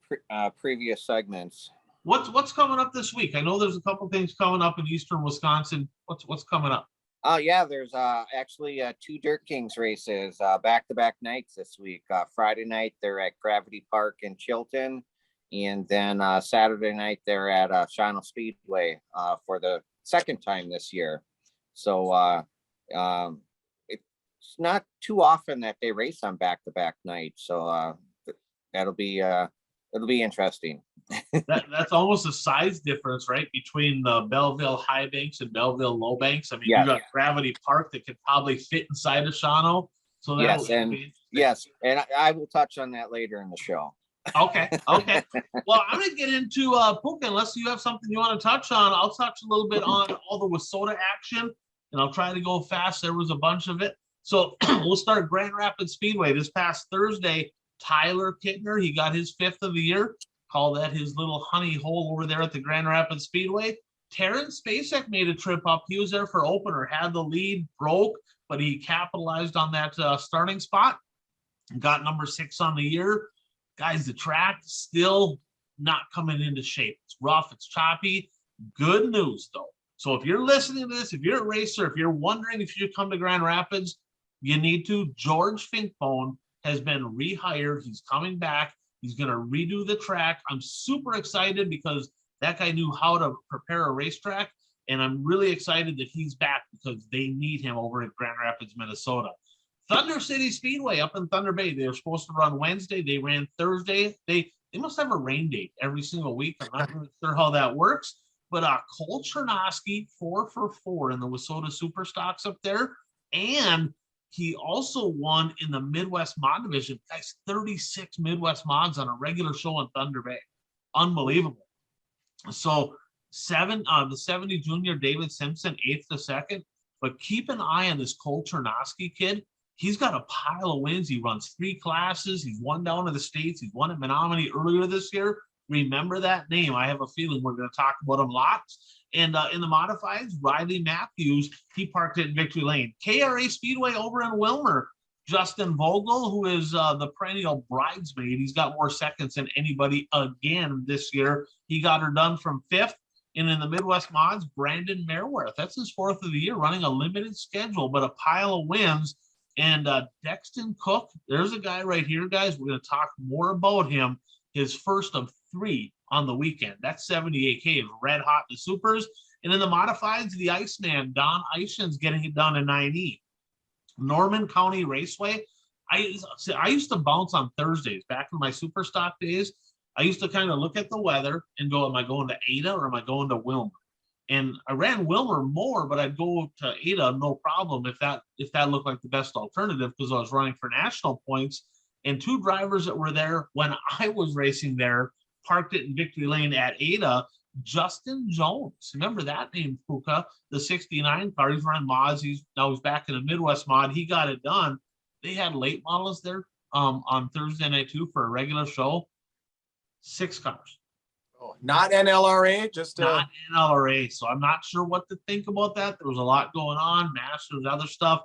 previous segments. What's coming up this week? I know there's a couple things coming up in Eastern Wisconsin. What's coming up? Oh yeah, there's actually 2 Dirt Kings races, back-to-back nights this week. Friday night they're at Gravity Park in Chilton, and then Saturday night they're at Shawano Speedway for the 2nd time this year. So it's not too often that they race on back-to-back nights. So that'll be it'll be interesting. That's almost a size difference, right, between the Belleville High Banks and Belleville Low Banks. I mean, Yes. you got Gravity Park that could probably fit inside of Shawano. So that Yes, and yes, and I will touch on that later in the show. Okay. Well, I'm gonna get into Puka. Unless you have something you want to touch on, I'll touch a little bit on all the WISSOTA action, and I'll try to go fast. There was a bunch of it. So we'll start Grand Rapids Speedway this past Thursday. Tyler Kittner, he got his 5th of the year. Call that his little honey hole over there at the Grand Rapids Speedway. Terrence Spacek made a trip up. He was there for opener, had the lead, broke, but he capitalized on that starting spot. Got number 6 on the year. Guys, the track still not coming into shape. It's rough, it's choppy. Good news, though. So if you're listening to this, if you're a racer, if you're wondering if you should come to Grand Rapids, you need to. George Finkbone has been rehired. He's coming back. He's going to redo the track. I'm super excited because that guy knew how to prepare a racetrack, and I'm really excited that he's back because they need him over at Grand Rapids, Minnesota. Thunder City Speedway up in Thunder Bay. They were supposed to run Wednesday. They ran Thursday. They must have a rain date every single week. I'm not really sure how that works. But Cole Chernosky, 4 for 4 in the WISSOTA Super Stocks up there. And he also won in the Midwest Mod Division. Guys, 36 Midwest Mods on a regular show in Thunder Bay. Unbelievable. So the 70 junior David Simpson, 8th to 2nd. But keep an eye on this Cole Chernosky kid. He's got a pile of wins. He runs 3 classes. He's won down to the States. He's won at Menominee earlier this year. Remember that name. I have a feeling we're going to talk about him lots. And in the modifieds, Riley Matthews, he parked it in Victory Lane. KRA Speedway over in Wilmer. Justin Vogel, who is the perennial bridesmaid. He's got more seconds than anybody again this year. He got her done from 5th. And in the Midwest Mods, Brandon Merworth. That's his 4th of the year, running a limited schedule, but a pile of wins. And Dexton Cook, there's a guy right here, guys. We're going to talk more about him. His first of 3 on the weekend. That's 78K. Is red hot in the supers. And in the modifieds, the Iceman, Don Eichen's getting it done in 9E. Norman County Raceway. I used to bounce on Thursdays back in my super stock days. I used to kind of look at the weather and go, am I going to Ada or am I going to Wilmer? And I ran Wilmer more, but I'd go to Ada no problem if that looked like the best alternative because I was running for national points. And 2 drivers that were there when I was racing there parked it in Victory Lane at Ada. Justin Jones, remember that name, Puka, the 69 car. He's running mods. He's back in the Midwest Mod. He got it done. They had late models there on Thursday night too for a regular show. 6 cars. Oh, not NLRA, just not NLRA. So I'm not sure what to think about that. There was a lot going on, Masters, other stuff.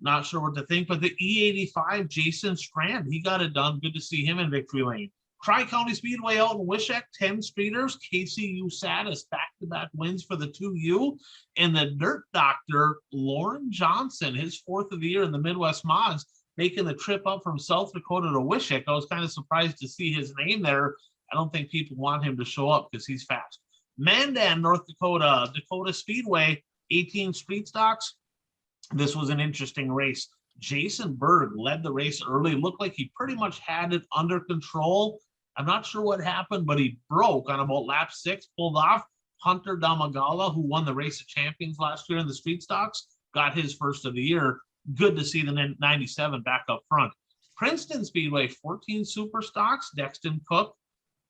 Not sure what to think, but the E85, Jason Strand, he got it done. Good to see him in Victory Lane. Tri-County Speedway out in Wishack, 10 streeters. Casey Usatis, back-to-back wins for the 2U. And the Dirt Doctor, Lauren Johnson, his 4th of the year in the Midwest Mods, making the trip up from South Dakota to Wishack. I was kind of surprised to see his name there. I don't think people want him to show up because he's fast. Mandan, North Dakota, Dakota Speedway, 18 street stocks. This was an interesting race. Jason Berg led the race early. Looked like he pretty much had it under control. I'm not sure what happened, but he broke on about lap 6, pulled off. Hunter Damagala, who won the Race of Champions last year in the street stocks, got his 1st of the year. Good to see the 97 back up front. Princeton Speedway, 14 super stocks. Dexton Cook,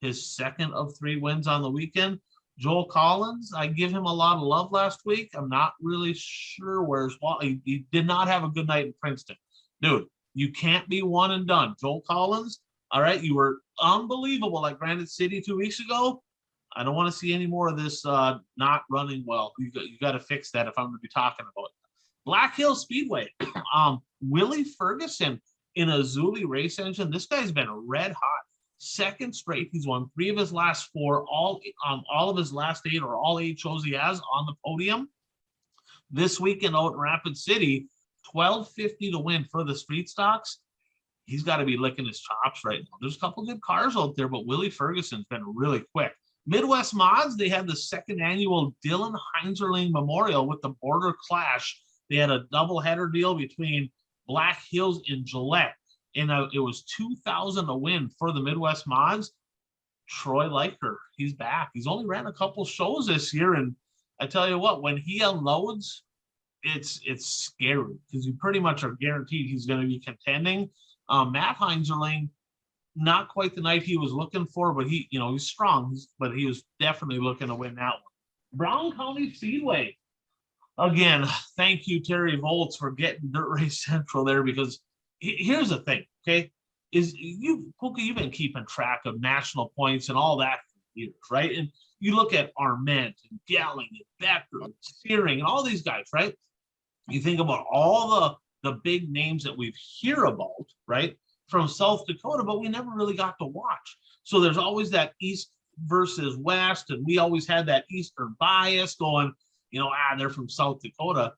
his 2nd of 3 wins on the weekend. Joel Collins, I give him a lot of love last week. I'm not really sure where's he did not have a good night in Princeton. Dude, you can't be one and done. Joel Collins, all right, you were unbelievable at Granite City 2 weeks ago. I don't want to see any more of this not running well. You got to fix that if I'm going to be talking about it. Black Hill Speedway, Willie Ferguson in a Zuli race engine. This guy's been red hot. 2nd straight. He's won 3 of his last 4, all of his last 8 or all 8 shows he has on the podium. This weekend out in Rapid City, $12.50 to win for the street stocks. He's got to be licking his chops right now. There's a couple good cars out there, but Willie Ferguson's been really quick. Midwest Mods, they had the 2nd annual Dylan Heinzerling Memorial with the Border Clash. They had a double-header deal between Black Hills and Gillette. And it was $2,000 to win for the Midwest Mods. Troy Liker, he's back. He's only ran a couple shows this year, and I tell you what, when he unloads, it's scary because you pretty much are guaranteed he's going to be contending. Matt Heinzerling, not quite the night he was looking for, but he's strong, but he was definitely looking to win that one. Brown County Speedway. Again, thank you, Terry Volts, for getting Dirt Race Central there, because here's the thing, okay? Puka, you've been keeping track of national points and all that for years, right? And you look at Arment and Gelling and Becker and Searing and all these guys, right? You think about all the big names that we've hear about, right, from South Dakota, but we never really got to watch. So there's always that East versus West, and we always had that Eastern bias going, they're from South Dakota.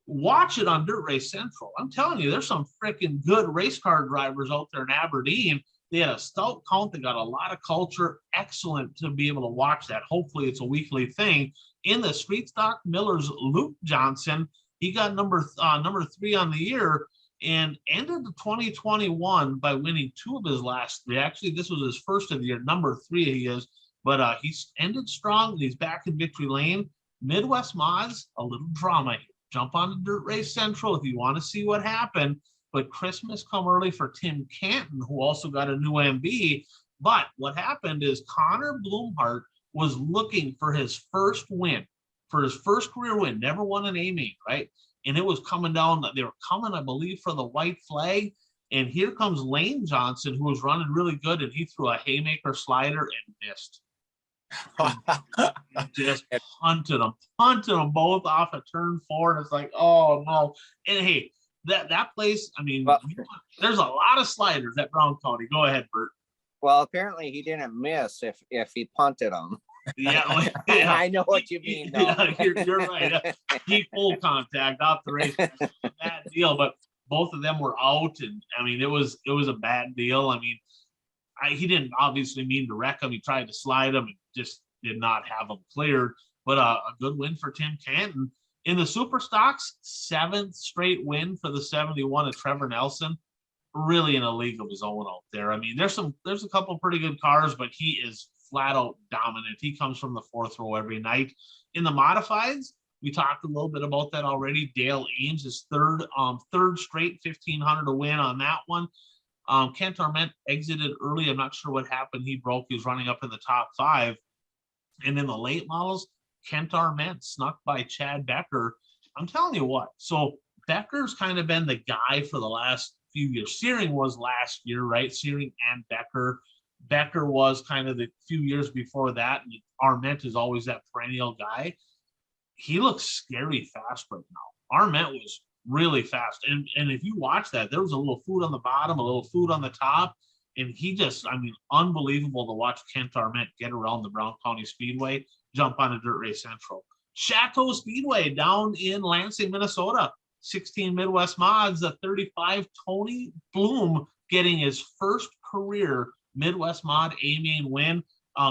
Watch it on Dirt Race Central. I'm telling you, there's some freaking good race car drivers out there in Aberdeen. They had a stout count. They got a lot of culture. Excellent to be able to watch that. Hopefully it's a weekly thing. In the street stock, Miller's Luke Johnson, he got number 3 on the year and ended the 2021 by winning 2 of his last 3. Actually, this was his first of the year. Number 3 he is, but he's ended strong and he's back in victory lane. Midwest Mods, a little drama here. Jump on the Dirt Race Central if you want to see what happened. But Christmas come early for Tim Canton, who also got a new MB. But what happened is Connor Blumhart was looking for his first win, for his first career win, never won an A-main, right? And it was coming down, they were coming, I believe, for the white flag. And here comes Lane Johnson, who was running really good, and he threw a haymaker slider and missed. Just punted them both off of turn 4, and it's like, oh no. And hey, that place, I mean, there's a lot of sliders at Brown County. Go ahead, Bert. Well, apparently he didn't miss if he punted them. Yeah, I know what you mean, though. Yeah, you're right. He full contact off the race. Bad deal, but both of them were out, and I mean, it was a bad deal. I mean, he didn't obviously mean to wreck him. He tried to slide him and just did not have him cleared. But a good win for Tim Canton. In the super stocks, 7th straight win for the 71 of Trevor Nelson. Really in a league of his own out there. I mean, there's a couple of pretty good cars, but he is flat out dominant. He comes from the 4th row every night. In the modifieds, we talked a little bit about that already. Dale Ames is third straight 1,500 to win on that one. Kent Arment exited early. I'm not sure what happened. He broke. He was running up in the top 5. And in the late models, Kent Arment snuck by Chad Becker. I'm telling you what. So Becker's kind of been the guy for the last few years. Searing was last year, right? Searing and Becker. Becker was kind of the few years before that. And Arment is always that perennial guy. He looks scary fast right now. Arment was really fast. And if you watch that, there was a little food on the bottom, a little food on the top. And he just, I mean, unbelievable to watch Kent Arment get around the Brown County Speedway, jump on a Dirt Race Central. Chateau Speedway down in Lansing, Minnesota. 16 Midwest Mods, a 35 Tony Bloom getting his first career Midwest Mod A-main win.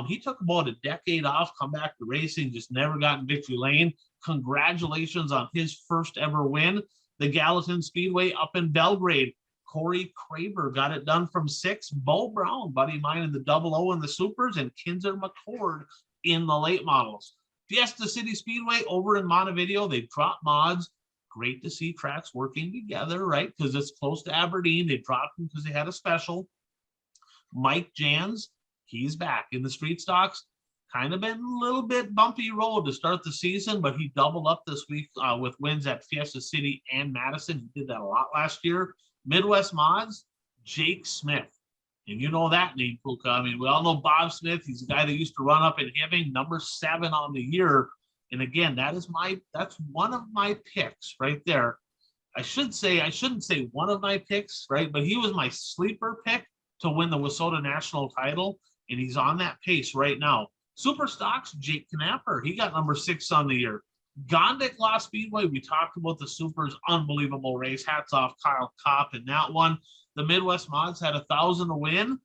He took about a decade off, come back to racing, just never got in victory lane. Congratulations on his first ever win. The Gallatin Speedway up in Belgrade. Corey Craver got it done from 6. Bo Brown, buddy mine in the 00 in the supers, and Kinzer McCord in the late models. Fiesta City Speedway over in Montevideo, they dropped mods. Great to see tracks working together, right? Because it's close to Aberdeen. They dropped them because they had a special. Mike Jans, he's back in the street stocks. Kind of been a little bit bumpy road to start the season, but he doubled up this week with wins at Fiesta City and Madison. He did that a lot last year. Midwest Mods, Jake Smith. And you know that name, Puka. I mean, we all know Bob Smith. He's the guy that used to run up in Hibbing, number 7 on the year. And again, that's one of my picks right there. I shouldn't say one of my picks, right? But he was my sleeper pick to win the Wissota National title. And he's on that pace right now. Super Stocks, Jake Knapper. He got number 6 on the year. Gondik Law Speedway, we talked about the supers, unbelievable race. Hats off Kyle Kopp in that one. The Midwest Mods had 1,000 to win.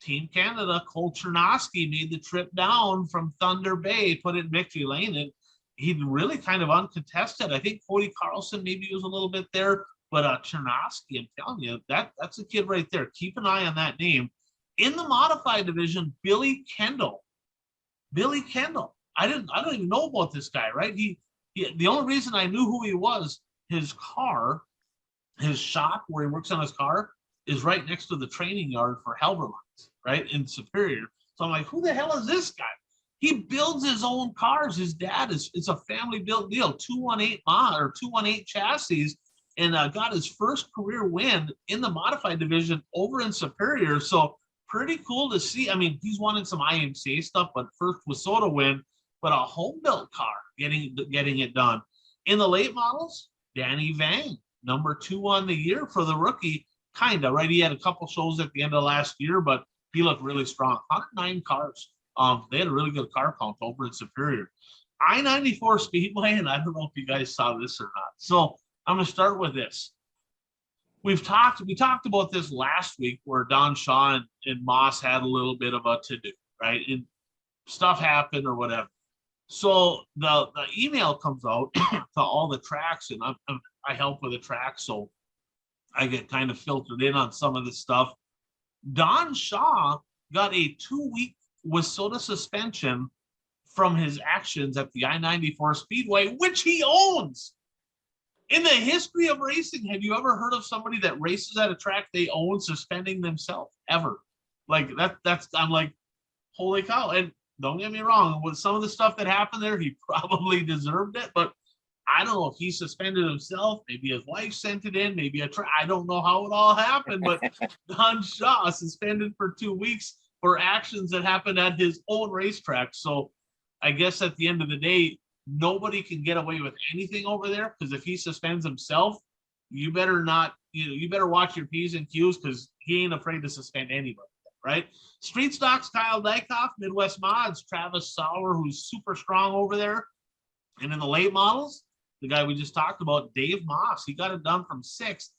Team Canada, Cole Chernosky made the trip down from Thunder Bay, put it in victory lane, and he really kind of uncontested. I think Cody Carlson maybe was a little bit there, but Chernosky, I'm telling you, that's a kid right there. Keep an eye on that name. In the modified division, Billy Kendall. I don't even know about this guy, right? The only reason I knew who he was, his shop where he works on his car is right next to the training yard for Helberlines, right, in Superior. So I'm like, who the hell is this guy? He builds his own cars. His dad it's a family built deal, 218 chassis, and got his first career win in the modified division over in Superior. So pretty cool to see. I mean, he's won in some IMCA stuff, but first WISSOTA win, but a home built car getting it done. In the late models, Danny Vang, number 2 on the year for the rookie, kind of, right? He had a couple shows at the end of last year, but he looked really strong. 109 cars. They had a really good car count over in Superior. I-94 Speedway, and I don't know if you guys saw this or not. So I'm going to start with this. We talked about this last week where Don Shaw and Moss had a little bit of a to-do, right? And stuff happened or whatever. So the email comes out to all the tracks, and I help with the track, so I get kind of filtered in on some of this stuff. Don Shaw got a 2-week WISSOTA suspension from his actions at the I-94 Speedway, which he owns. In the history of racing, have you ever heard of somebody that races at a track they own suspending themselves ever? Like that's I'm like, holy cow. And don't get me wrong, with some of the stuff that happened there, he probably deserved it, but I don't know if he suspended himself. Maybe his wife sent it in, maybe I don't know how it all happened, but Don Shaw suspended for 2 weeks for actions that happened at his own racetrack. So I guess at the end of the day, nobody can get away with anything over there, because if he suspends himself, you better not, you better watch your P's and Q's, because he ain't afraid to suspend anybody, right? Street Stocks, Kyle Dykoff, Midwest Mods, Travis Sauer, who's super strong over there. And in the late models, the guy we just talked about, Dave Moss, he got it done from 6th,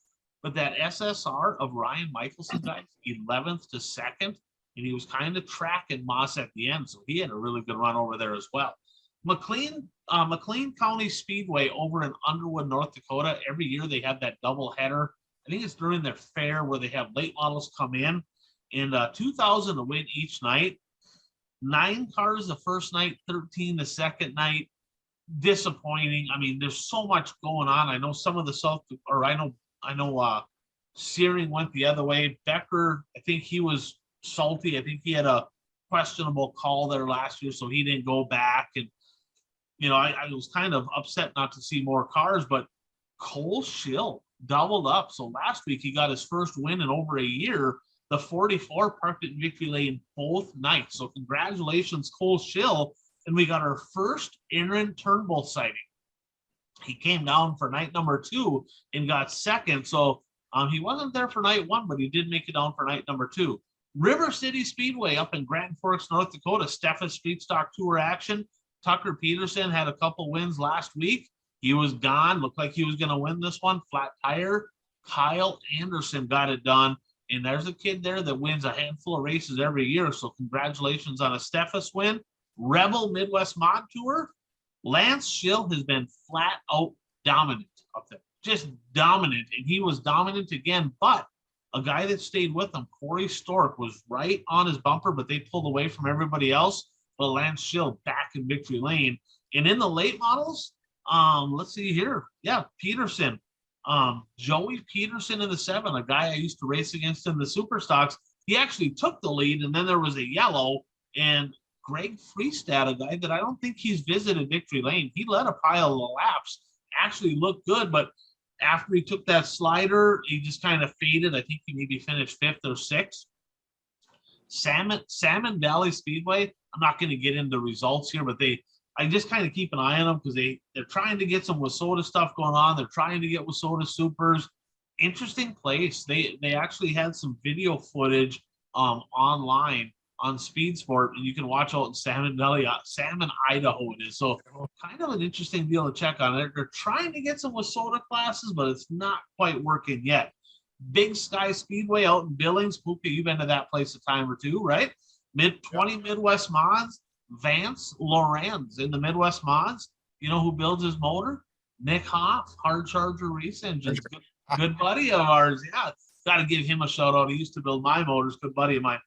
but that SSR of Ryan Michelson, guys, 11th to 2nd, and he was kind of tracking Moss at the end, so he had a really good run over there as well. McLean County Speedway over in Underwood, North Dakota. Every year they have that double header. I think it's during their fair where they have late models come in, and 2,000 to win each night. 9 cars the first night, 13 the second night. Disappointing. I mean, there's so much going on. I know some of the I know Searing went the other way. Becker, I think he was salty. I think he had a questionable call there last year, so he didn't go back. And I was kind of upset not to see more cars, but Cole Schill doubled up. So last week he got his first win in over a year. The 44 parked at Victory Lane both nights. So congratulations, Cole Schill. And we got our first Aaron Turnbull sighting. He came down for night number 2 and got 2nd. So he wasn't there for night 1, but he did make it down for night number 2. River City Speedway up in Grand Forks, North Dakota, Steffes Street Stock Tour action. Tucker Peterson had a couple wins last week. He was gone. Looked like he was going to win this one. Flat tire. Kyle Anderson got it done. And there's a kid there that wins a handful of races every year. So congratulations on a Steffes win. Rebel Midwest Mod Tour. Lance Schill has been flat out dominant up there. Just dominant. And he was dominant again. But a guy that stayed with him, Corey Stork, was right on his bumper, but they pulled away from everybody else. But Lance Schill back in Victory Lane. And in the late models, let's see here. Yeah, Peterson. Joey Peterson in the 7, a guy I used to race against in the Super Stocks. He actually took the lead, and then there was a yellow. And Greg Freestad, a guy that I don't think he's visited Victory Lane, he led a pile of laps. Actually looked good, but after he took that slider, he just kind of faded. I think he maybe finished 5th or 6th. Salmon Valley Speedway, I'm not going to get into results here, but I just kind of keep an eye on them because they're trying to get some WISSOTA stuff going on. They're trying to get WISSOTA Supers. Interesting place. They actually had some video footage online on Speed Sport, and you can watch out in Salmon Valley, Salmon, Idaho it is. So kind of an interesting deal to check on. They're trying to get some WISSOTA classes, but it's not quite working yet. Big Sky Speedway out in Billings. Puka, you've been to that place a time or two, right? Mid-20 Midwest Mods. Vance Lorenz in the Midwest Mods. You know who builds his motor? Nick Hoff, Hard Charger Race Engines. Good buddy of ours. Yeah, got to give him a shout out. He used to build my motors. Good buddy of mine.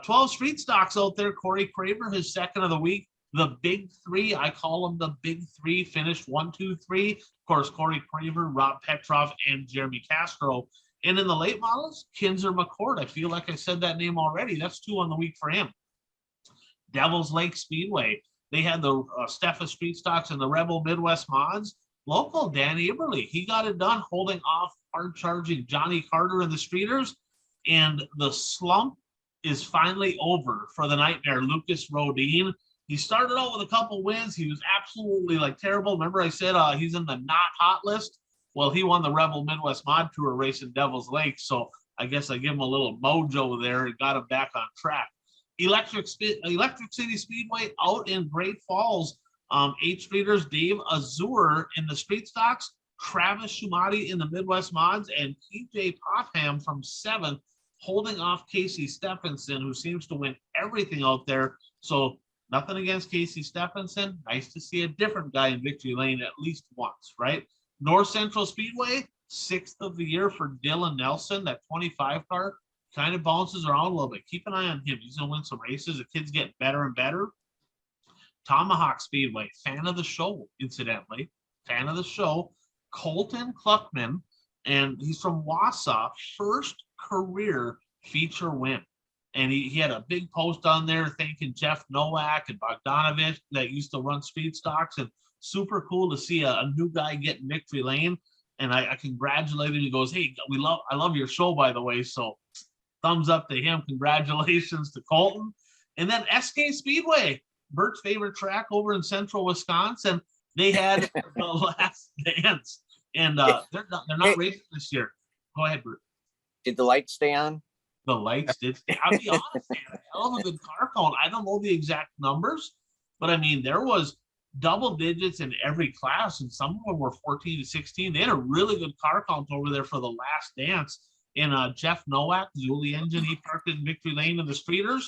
12 street stocks out there. Corey Craver, his second of the week. The big three, I call them the big three, finished 1, 2, 3. Of course, Corey Craver, Rob Petrov, and Jeremy Castro. And in the late models, Kinzer McCord. I feel like I said that name already. That's 2 on the week for him. Devil's Lake Speedway. They had the Steffa Street Stocks and the Rebel Midwest Mods. Local Dan Eberly, he got it done holding off hard-charging Johnny Carter and the Streeters. And the slump is finally over for the Nightmare, Lucas Rodin. He started out with a couple wins. He was absolutely like terrible. Remember I said he's in the not hot list? Well, he won the Rebel Midwest Mod Tour race in Devil's Lake. So I guess I give him a little mojo there and got him back on track. Electric City Speedway out in Great Falls. 8 streeters, Dave Azur in the street stocks, Travis Shumati in the Midwest Mods, and TJ Popham from 7th, holding off Casey Stephenson, who seems to win everything out there. So nothing against Casey Stephenson. Nice to see a different guy in victory lane at least once, right? North Central Speedway, 6th of the year for Dylan Nelson. That 25 car kind of bounces around a little bit. Keep an eye on him. He's going to win some races. The kid's getting better and better. Tomahawk Speedway, fan of the show, incidentally. Fan of the show. Colton Kluckman, and he's from Wausau. First career feature win. And he had a big post on there thanking Jeff Nowak and Bogdanovich that used to run speed stocks, and super cool to see a new guy get in victory lane. And I congratulated him. He goes, hey, I love your show, by the way. So thumbs up to him. Congratulations to Colton. And then SK Speedway, Bert's favorite track over in central Wisconsin. They had the last dance, and they're not racing this year. Go ahead, Bert. Did the lights stay on? The lights did. I'll be honest, man, a hell of a good car count. I don't know the exact numbers, but I mean, there was double digits in every class, and some of them were 14 to 16. They had a really good car count over there for the last dance. And Jeff Nowak, Zuli engine, he parked in victory lane in the streeters.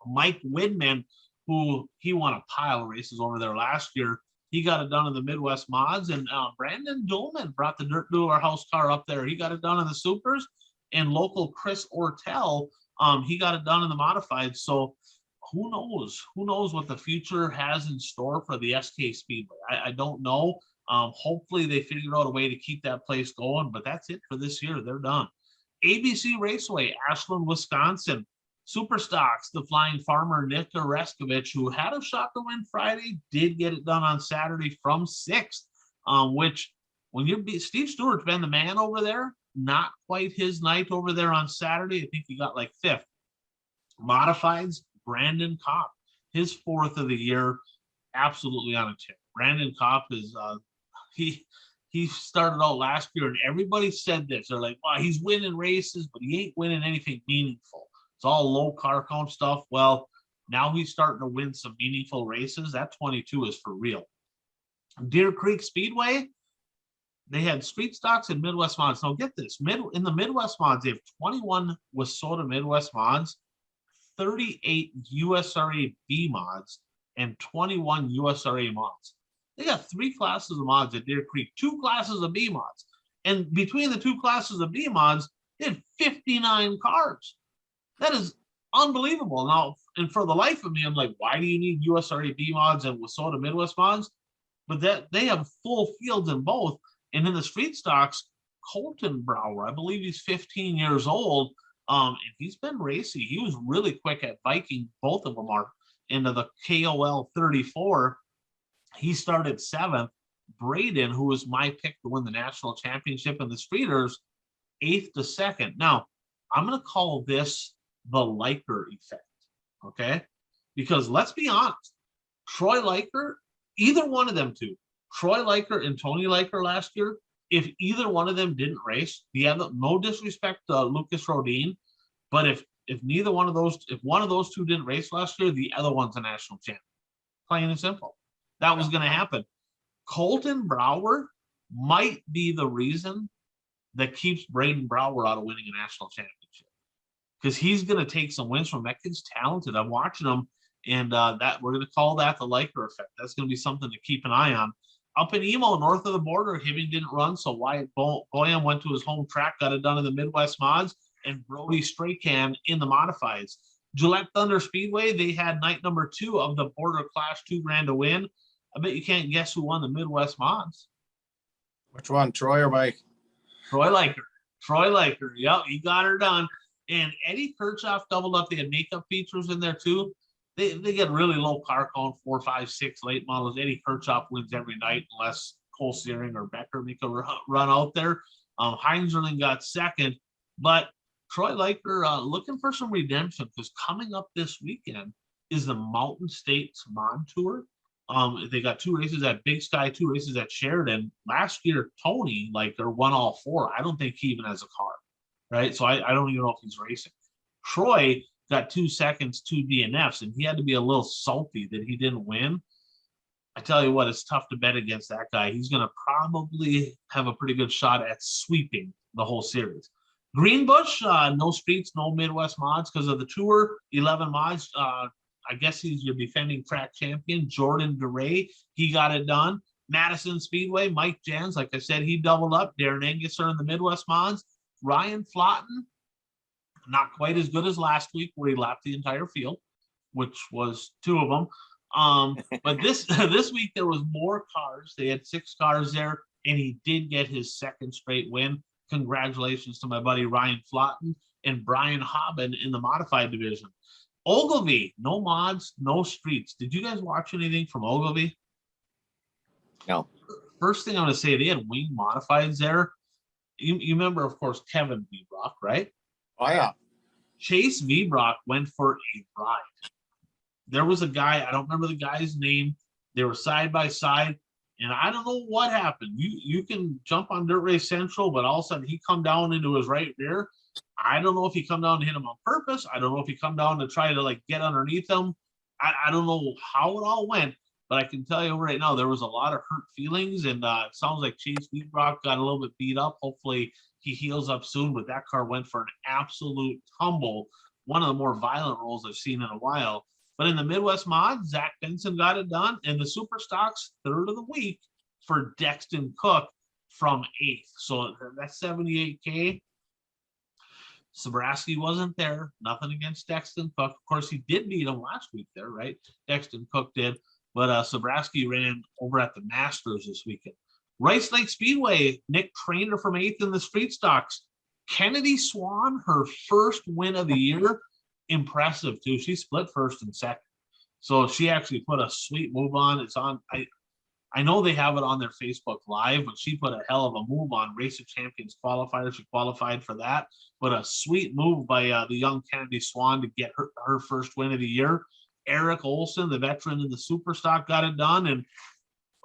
Mike Widman, who he won a pile of races over there last year, he got it done in the Midwest Mods. And Brandon Dolman brought the Dirt Dueler house car up there. He got it done in the Supers. And local Chris Ortel, he got it done in the Modified. So who knows? Who knows what the future has in store for the SK Speedway? I don't know. Hopefully they figure out a way to keep that place going, but that's it for this year. They're done. ABC Raceway, Ashland, Wisconsin. Super Stocks, the Flying Farmer, Nick Reskovich, who had a shot to win Friday, did get it done on Saturday from 6th, which when Steve Stewart's been the man over there, not quite his night over there on Saturday. I think he got like 5th. Modifieds, Brandon Kopp, his 4th of the year, absolutely on a tip. Brandon Kopp is he started out last year, and everybody said this. They're like, wow, he's winning races, but he ain't winning anything meaningful. It's all low car count stuff. Well, now he's starting to win some meaningful races. That 22 is for real. Deer Creek Speedway, they had street stocks and Midwest Mods. Now get this, in the Midwest Mods, they have 21 Wissota Midwest Mods, 38 USRA B mods, and 21 USRA mods. They got 3 classes of mods at Deer Creek, 2 classes of B mods. And between the 2 classes of B mods, they had 59 cars. That is unbelievable. Now, and for the life of me, I'm like, why do you need USRA B mods and Wissota Midwest mods? But that they have full fields in both. And in the street stocks, Colton Brower, I believe he's 15 years old. And he's been racy. He was really quick at Viking. Both of them are into the KOL 34. He started 7th. Braden, who was my pick to win the national championship in the streeters, 8th to 2nd. Now, I'm going to call this the Liker effect, okay? Because let's be honest, Troy Liker, either one of them two, Troy Liker and Tony Liker last year, if either one of them didn't race, no disrespect to Lucas Rodin, but if neither one of those, if one of those two didn't race last year, the other one's a national champion. Plain and simple. That was going to happen. Colton Brower might be the reason that keeps Braden Brower out of winning a national championship, because he's going to take some wins from that kid's talented. I'm watching him, and that we're going to call that the Liker effect. That's going to be something to keep an eye on. Up in Emo, north of the border, Hibbing didn't run, so Wyatt Boyam went to his home track, got it done in the Midwest Mods, and Brody Straycan in the Modifieds. Gillette Thunder Speedway, they had night number 2 of the Border Clash 2 Grand to win. I bet you can't guess who won the Midwest Mods. Which one, Troy or Mike? Troy Liker. Yep, he got her done. And Eddie Kirchhoff doubled up. They had makeup features in there too. They get really low car count, 4, 5, 6 late models. Eddie Kirchhoff wins every night unless Cole Searing or Becker make a run out there. Heinzerling got second, but Troy Liker looking for some redemption because coming up this weekend is the Mountain States Mon Tour. They got 2 races at Big Sky, 2 races at Sheridan. Last year, Tony Liker won all 4. I don't think he even has a car, right? So I don't even know if he's racing. Troy got 2 seconds, 2 DNFs, and he had to be a little salty that he didn't win. I tell you what, it's tough to bet against that guy. He's going to probably have a pretty good shot at sweeping the whole series. Greenbush, no streets, no Midwest mods because of the tour, 11 mods. I guess he's your defending track champion, Jordan DeRay. He got it done. Madison Speedway, Mike Jans, like I said, he doubled up. Darren Anguser in the Midwest mods. Ryan Flotten, not quite as good as last week where he lapped the entire field, which was 2 of them. But this week there was more cars. They had 6 cars there, and he did get his 2nd straight win. Congratulations to my buddy Ryan Flotten and Brian Hobbin in the modified division. Ogilvy, no mods, no streets. Did you guys watch anything from Ogilvy? No. First thing I'm going to say, they had wing modifieds there. You remember, of course, Kevin Vebrock, right? Oh, yeah. Chase Vebrock went for a ride. There was a guy, I don't remember the guy's name. They were side by side, and I don't know what happened. You can jump on Dirt Race Central, but all of a sudden he come down into his right rear. I don't know if he come down to hit him on purpose. I don't know if he come down to try to like get underneath him. I don't know how it all went, but I can tell you right now there was a lot of hurt feelings, and it sounds like Chase Vebrock got a little bit beat up. Hopefully he heals up soon, but that car went for an absolute tumble. One of the more violent rolls I've seen in a while. But in the Midwest mod, Zach Benson got it done, and the Super Stocks 3rd of the week for Dexton Cook from 8th. So that's 78K. Sobraski wasn't there. Nothing against Dexton Cook. Of course, he did beat him last week there, right? Dexton Cook did. But Sobraski ran over at the Masters this weekend. Rice Lake Speedway, Nick Trainer from 8th in the Street Stocks. Kennedy Swan, her 1st win of the year. Impressive, too. She split 1st and 2nd. So she actually put a sweet move on. It's on. I know they have it on their Facebook Live, but she put a hell of a move on Race of Champions qualifier. She qualified for that. But a sweet move by the young Kennedy Swan to get her 1st win of the year. Eric Olson, the veteran in the Superstock, got it done. And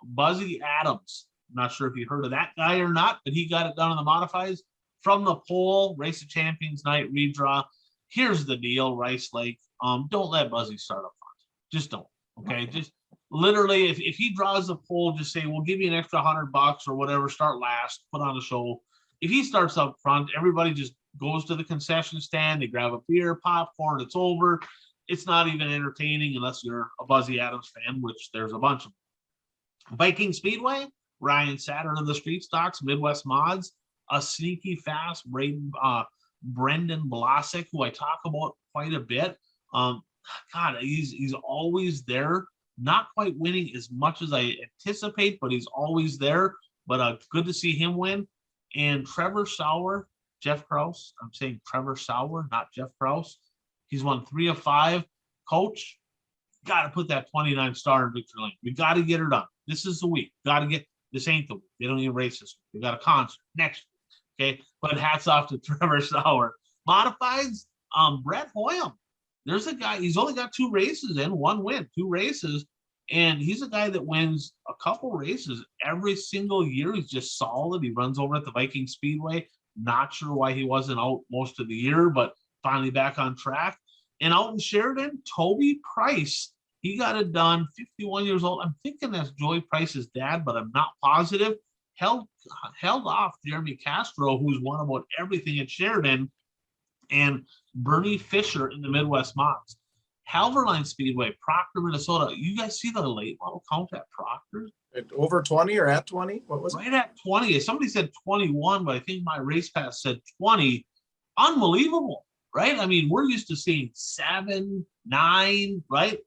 Buzzy Adams, I'm not sure if you heard of that guy or not, but he got it done on the modifies. From the pole, Race of Champions night redraw. Here's the deal, Rice Lake. Don't let Buzzy start up front. Just don't. Okay. Just literally, if he draws the pole, just say, we'll give you an extra $100 or whatever, start last, put on a show. If he starts up front, everybody just goes to the concession stand, they grab a beer, popcorn, it's over. It's not even entertaining unless you're a Buzzy Adams fan, which there's a bunch of them. Viking Speedway, Ryan Saturn of the Street Stocks, Midwest Mods, a sneaky fast Brendan Blasick, who I talk about quite a bit. God, he's always there. Not quite winning as much as I anticipate, but he's always there. But good to see him win. And Trevor Sauer, Jeff Krause. I'm saying Trevor Sauer, not Jeff Krause. He's won 3 of 5. Coach, got to put that 29 star in victory lane. We got to get her done. This is the week. Got to get. This ain't the week. They don't even race this week. They got a concert next week. Okay, but hats off to Trevor Sauer. Modifieds, Brett Hoyam. There's a guy, he's only got 2 races in, 1 win, 2 races. And he's a guy that wins a couple races every single year. He's just solid. He runs over at the Viking Speedway. Not sure why he wasn't out most of the year, but finally back on track. And out in Sheridan, Toby Price. He got it done, 51 years old. I'm thinking that's Joey Price's dad, but I'm not positive. Held off Jeremy Castro, who's won about everything at Sheridan, and Bernie Fisher in the Midwest Mods. Halverline Speedway, Proctor, Minnesota. You guys see the late model count at Proctor? Over 20 or at 20? What was it? Right at 20. Somebody said 21, but I think my race pass said 20. Unbelievable. right? I mean, we're used to seeing 7, 9, right?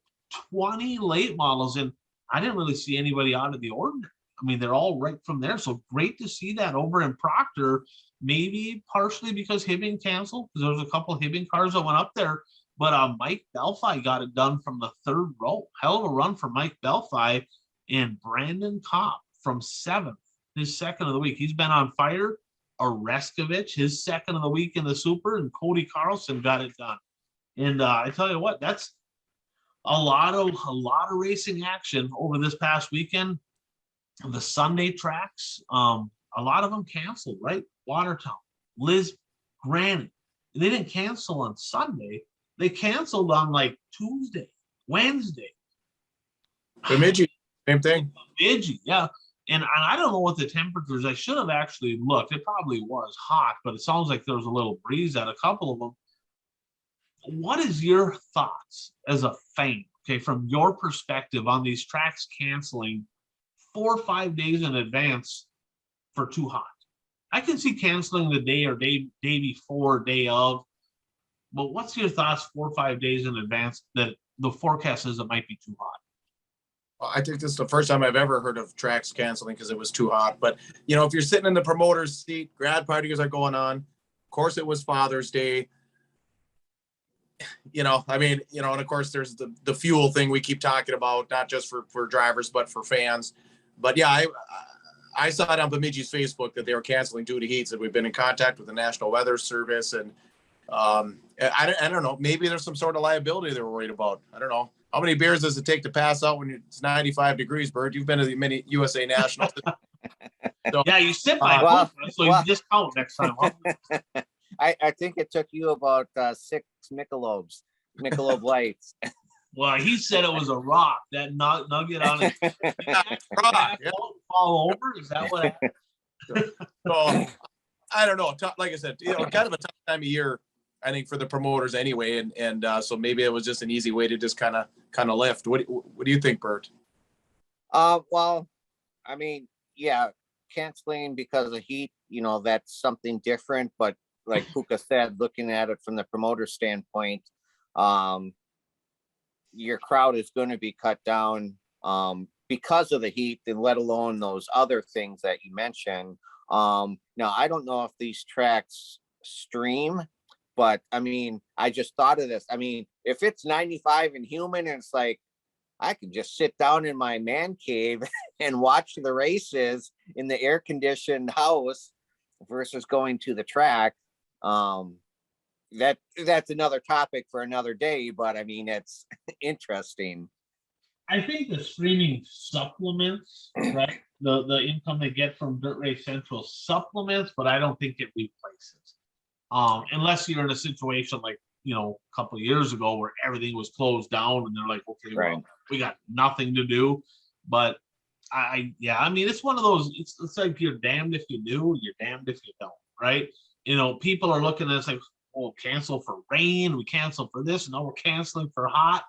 20 late models, and I didn't really see anybody out of the ordinary. I mean, they're all right from there. So great to see that over in Proctor, maybe partially because Hibbing canceled, because there was a couple of Hibbing cars that went up there. But Mike Belfi got it done from the 3rd row. Hell of a run for Mike Belfi, and Brandon Kopp from 7th, his 2nd of the week. He's been on fire. Oreskovich, his 2nd of the week in the Super, and Cody Carlson got it done. And I tell you what, that's a lot of racing action over this past weekend. The Sunday tracks, a lot of them canceled, right? Watertown, Liz, Granite. They didn't cancel on Sunday. They canceled on like Tuesday, Wednesday. Bemidji, same thing. Bemidji, yeah. And I don't know what the temperatures, I should have actually looked. It probably was hot, but it sounds like there was a little breeze at a couple of them. What is your thoughts as a fan, okay, from your perspective on these tracks canceling 4 or 5 days in advance for too hot? I can see canceling the day or day before, day of, but what's your thoughts 4 or 5 days in advance that the forecast says it might be too hot? I think this is the first time I've ever heard of tracks canceling because it was too hot. But, you know, if you're sitting in the promoter's seat, grad parties are going on. Of course, it was Father's Day. You know, I mean, you know, and of course, there's the fuel thing we keep talking about, not just for drivers, but for fans. But yeah, I saw it on Bemidji's Facebook that they were canceling due to heat. And we've been in contact with the National Weather Service. And I don't know, maybe there's some sort of liability they're worried about. I don't know. How many beers does it take to pass out when it's 95 degrees, Bert? You've been to the many USA Nationals. So, Yeah, you sit by so you just count next time. Huh? I think it took you about 6 Michelob Lights. Well, he said it was a rock, that nugget on it. rock, yeah. Fall over? Is that what happened? So I don't know. Like I said, you know, kind of a tough time of year, I think, for the promoters anyway. And so maybe it was just an easy way to just kind of lift. What do you think, Bert? Well, I mean, yeah, canceling because of heat, you know, that's something different. But like Puka said, looking at it from the promoter standpoint, your crowd is going to be cut down because of the heat, and let alone those other things that you mentioned. Now, I don't know if these tracks stream, but I mean, I just thought of this. I mean, if it's 95 and humid, and it's like, I could just sit down in my man cave and watch the races in the air conditioned house versus going to the track. That's another topic for another day, but I mean, it's interesting. I think the streaming supplements, right? The income they get from Dirt Race Central supplements, but I don't think it replaces. Unless you're in a situation like, you know, a couple of years ago where everything was closed down and they're like, okay, Right. well, we got nothing to do. But I mean, it's one of those, it's like you're damned if you do, you're damned if you don't, right? You know, people are looking at us like, oh, cancel for rain, we cancel for this, no, we're canceling for hot.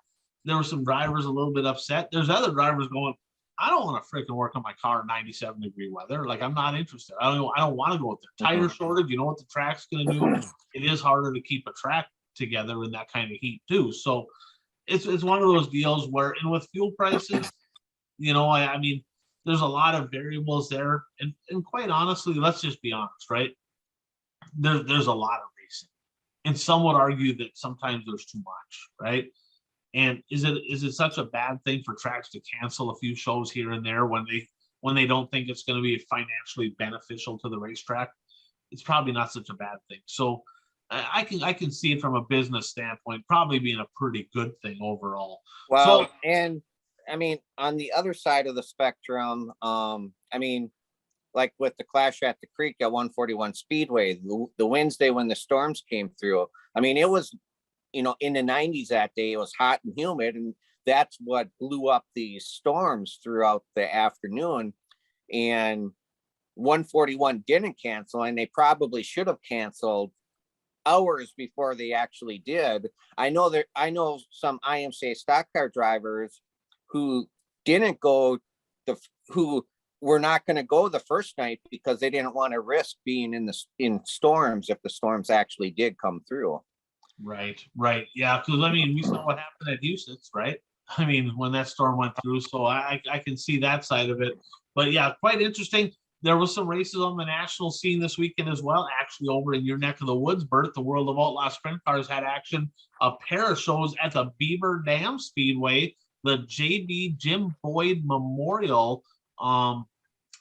There were some drivers a little bit upset. There's other drivers going, I don't want to freaking work on my car in 97-degree weather. Like, I'm not interested. I don't want to go with the tire shortage. You know what the track's going to do? It is harder to keep a track together in that kind of heat too. So it's one of those deals where, and with fuel prices, you know, I mean, there's a lot of variables there. And quite honestly, let's just be honest, right? There's a lot of racing. And some would argue that sometimes there's too much, right? And is it such a bad thing for tracks to cancel a few shows here and there when they don't think it's going to be financially beneficial to the racetrack? It's probably not such a bad thing. So I can see it from a business standpoint, probably being a pretty good thing overall. Well, and I mean, on the other side of the spectrum, I mean, like with the clash at the creek at 141 Speedway, the Wednesday when the storms came through, I mean, it was, you know, in the 90s that day, it was hot and humid, and that's what blew up these storms throughout the afternoon. And 141 didn't cancel, and they probably should have canceled hours before they actually did. I know some IMCA stock car drivers who didn't go, who were not going to go the first night because they didn't want to risk being in storms if the storms actually did come through. Right. Yeah, because I mean, we saw what happened at Houston's, right? I mean, when that storm went through, so I can see that side of it. But yeah, quite interesting. There was some races on the national scene this weekend as well. Actually, over in your neck of the woods, Bert, the World of Outlaw Sprint Cars had action. A pair of shows at the Beaver Dam Speedway, the JB Jim Boyd Memorial.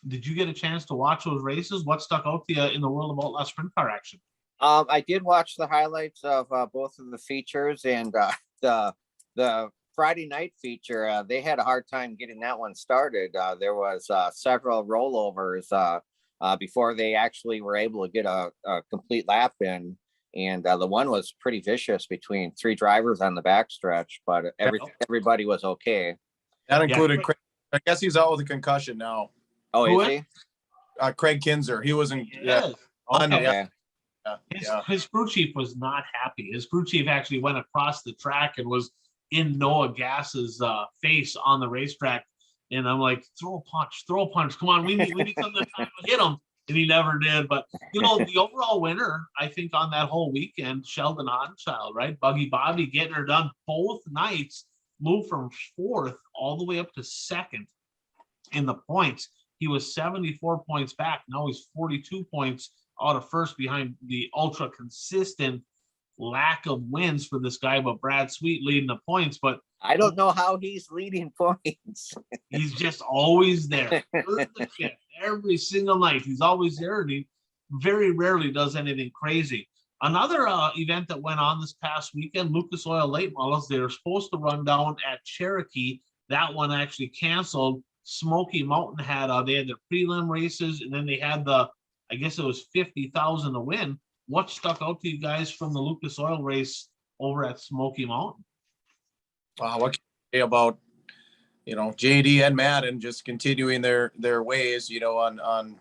Did you get a chance to watch those races? What stuck out to you in the World of Outlaw Sprint Car action? I did watch the highlights of both of the features, and the Friday night feature. They had a hard time getting that one started. There was several rollovers before they actually were able to get a complete lap in, and the one was pretty vicious between three drivers on the backstretch, but everybody was okay. That included Craig. I guess he's out with a concussion now. Oh, is he? Craig Kinzer. He wasn't. Yes. Okay. Yeah. His crew chief was not happy. His crew chief actually went across the track and was in Noah Gass's face on the racetrack. And I'm like, throw a punch. Come on, we need something to hit him. And he never did. But, the overall winner, I think, on that whole weekend, Sheldon Onchild, right? Buggy Bobby getting her done both nights, moved from fourth all the way up to second in the points. He was 74 points back. Now he's 42 points out of first behind the ultra consistent lack of wins for this guy, but Brad Sweet leading the points. But I don't know how he's leading points. He's just always there. Every single night. He's always there, and he very rarely does anything crazy. Another event that went on this past weekend, Lucas Oil Late Models, they were supposed to run down at Cherokee. That one actually canceled. Smoky Mountain had they had their prelim races, and then they had I guess it was 50,000 to win. What stuck out to you guys from the Lucas Oil race over at Smoky Mountain? What can you say about, JD and Madden just continuing their ways, on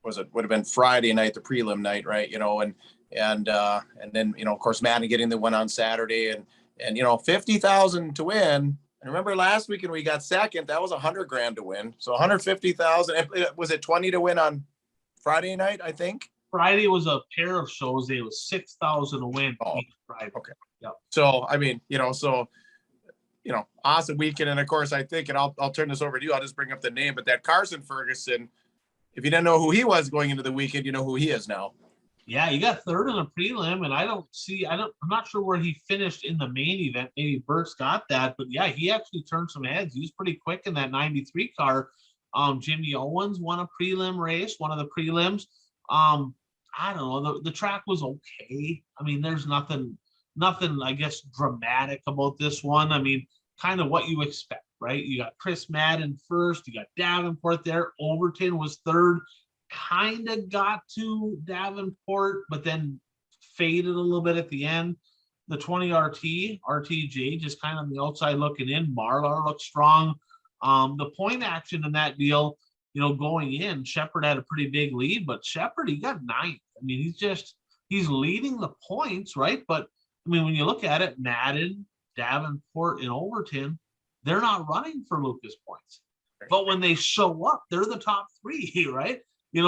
would have been Friday night, the prelim night, right? And then, of course, Madden getting the one on Saturday and 50,000 to win. And remember last weekend we got second, that was $100,000 to win. So 150,000. Was it 20 to win on Friday night, I think? Friday was a pair of shows. It was 6,000 to win each Friday. Okay. Yep. So, I mean, awesome weekend. And of course, I think, and I'll turn this over to you. I'll just bring up the name, but that Carson Ferguson, if you didn't know who he was going into the weekend, you know who he is now. Yeah, he got third in a prelim, and I'm not sure where he finished in the main event. Maybe Bert's got that, but yeah, he actually turned some heads. He was pretty quick in that 93 car. Jimmy Owens won a prelim race, one of the prelims. I don't know. The track was okay. I mean, there's nothing, I guess, dramatic about this one. I mean, kind of what you expect, right? You got Chris Madden first. You got Davenport there. Overton was third. Kind of got to Davenport, but then faded a little bit at the end. The 20 RTJ just kind of on the outside looking in. Marlar looked strong. The point action in that deal, going in, Shepard had a pretty big lead, but Shepard, he got ninth. I mean, he's leading the points, right? But I mean, when you look at it, Madden, Davenport, and Overton, they're not running for Lucas points. But when they show up, they're the top three, right?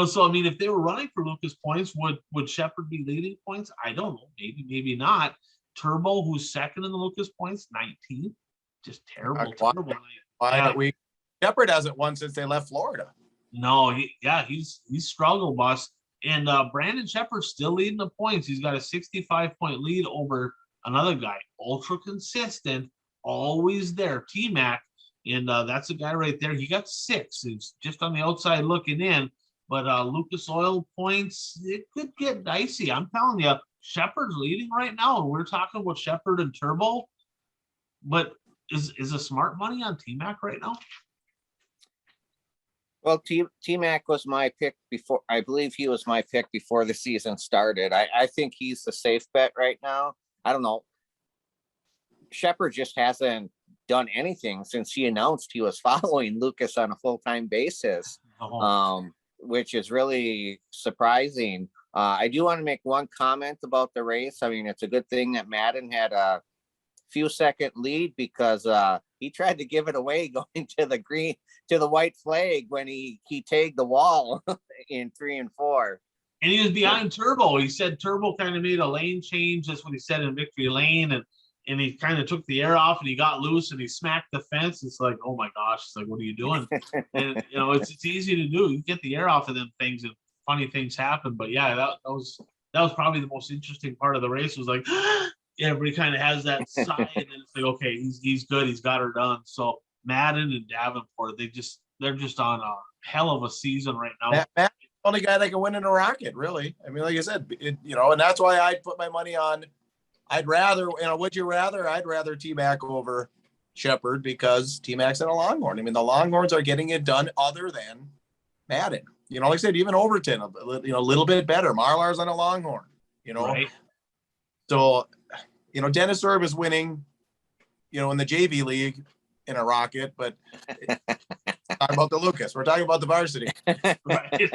So I mean, if they were running for Lucas points, would Shepard be leading points? I don't know. Maybe not. Turbo, who's second in the Lucas points, 19th. Just terrible. Why aren't we? Shepard hasn't won since they left Florida. No, he's struggled, boss. And Brandon Shepard's still leading the points. He's got a 65-point lead over another guy, ultra consistent, always there, T-Mac. And that's a guy right there. He got 6. He's just on the outside looking in. But Lucas Oil points, it could get dicey. I'm telling you, Shepard's leading right now. And we're talking about Shepard and Turbo. But is a smart money on T-Mac right now? Well, T-Mac was my pick before. I believe he was my pick before the season started. I think he's the safe bet right now. I don't know. Shepard just hasn't done anything since he announced he was following Lucas on a full-time basis, which is really surprising. I do want to make one comment about the race. I mean, it's a good thing that Madden had a few-second lead because he tried to give it away going to the white flag when he tagged the wall in 3 and 4. And he was behind Turbo. He said Turbo kind of made a lane change. That's what he said in victory lane. And he kind of took the air off and he got loose and he smacked the fence. It's like, oh my gosh, it's like, what are you doing? And it's easy to do. You get the air off of them things and funny things happen. But yeah, that was probably the most interesting part of the race. Was like, everybody kind of has that sigh, and then it's like, okay, he's good, he's got her done. So Madden and Davenport, they're just on a hell of a season right now. Matt's the only guy that can win in a rocket, really. I mean, like I said, and that's why I'd put my money on. I'd rather, would you rather? I'd rather T-Mac over Shepherd because T-Mac's in a Longhorn. I mean, the Longhorns are getting it done other than Madden. Like I said, even Overton, a little bit better. Marlar's on a Longhorn, Right. So, Dennis Erb is winning, in the JV league in a rocket, but talking about the Lucas. We're talking about the varsity. Right.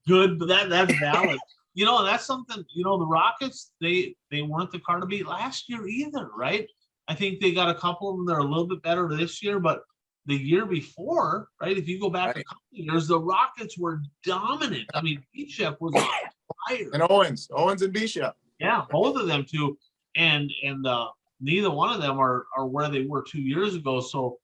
Good, but that's valid. And that's something, the Rockets, they weren't the car to beat last year either, right? I think they got a couple of them that are a little bit better this year, but the year before, right? If you go back a couple of years, the Rockets were dominant. I mean, Bishop was on fire. And Owens and Bishop. Yeah, both of them too. And neither one of them are where they were 2 years ago. So,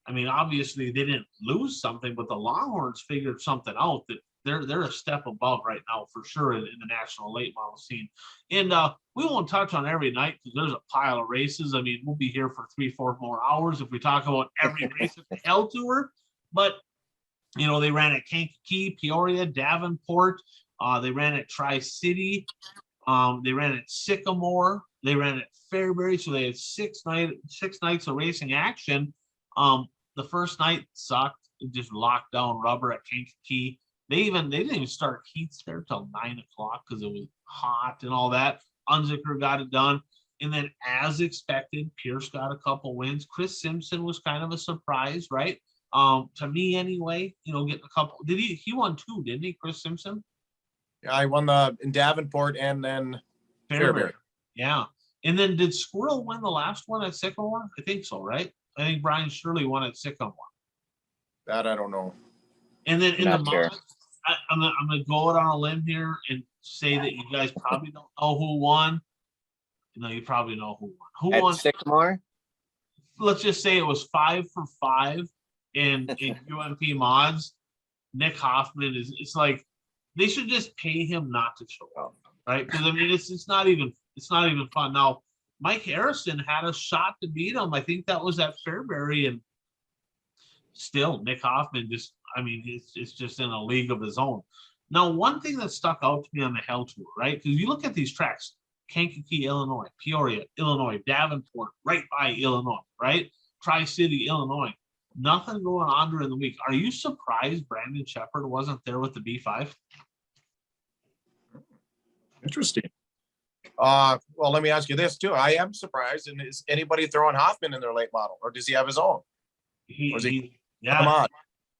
I mean, obviously they didn't lose something, but the Longhorns figured something out that they're a step above right now for sure in the national late model scene. And we won't touch on every night because there's a pile of races. I mean, we'll be here for 3-4 more hours if we talk about every race at the Hell Tour. But they ran at Kankakee, Peoria, Davenport. They ran at Tri-City. They ran at Sycamore. They ran at Fairbury. So they had 6 nights of racing action. The first night sucked. It just locked down rubber at Kankakee. They didn't even start heats there till 9 o'clock because it was hot and all that. Unzicker got it done. And then as expected, Pierce got a couple wins. Chris Simpson was kind of a surprise, right? To me anyway, getting a couple. He won 2, didn't he, Chris Simpson? Yeah, I won in Davenport and then Fairbury. Yeah. And then did Squirrel win the last one at Sycamore? I think so, right? I think Brian Shirley won at Sycamore. That I don't know. And then in Not the sure. mods, I'm gonna go out on a limb here and say that you guys probably don't know who won. You probably know who won. Who won? Sycamore? Let's just say it was 5 for 5 in UMP mods. Nick Hoffman it's like they should just pay him not to show up, right? Because I mean it's not even fun. Now Mike Harrison had a shot to beat him. I think that was at Fairbury, and still Nick Hoffman it's just in a league of his own. Now, one thing that stuck out to me on the Hell Tour, right? Because you look at these tracks, Kankakee, Illinois, Peoria, Illinois, Davenport, right by Illinois, right? Tri-City, Illinois. Nothing going on during the week. Are you surprised Brandon Shepherd wasn't there with the B5? Interesting. Well, let me ask you this too. I am surprised. And is anybody throwing Hoffman in their late model, or does he have his own? Come on.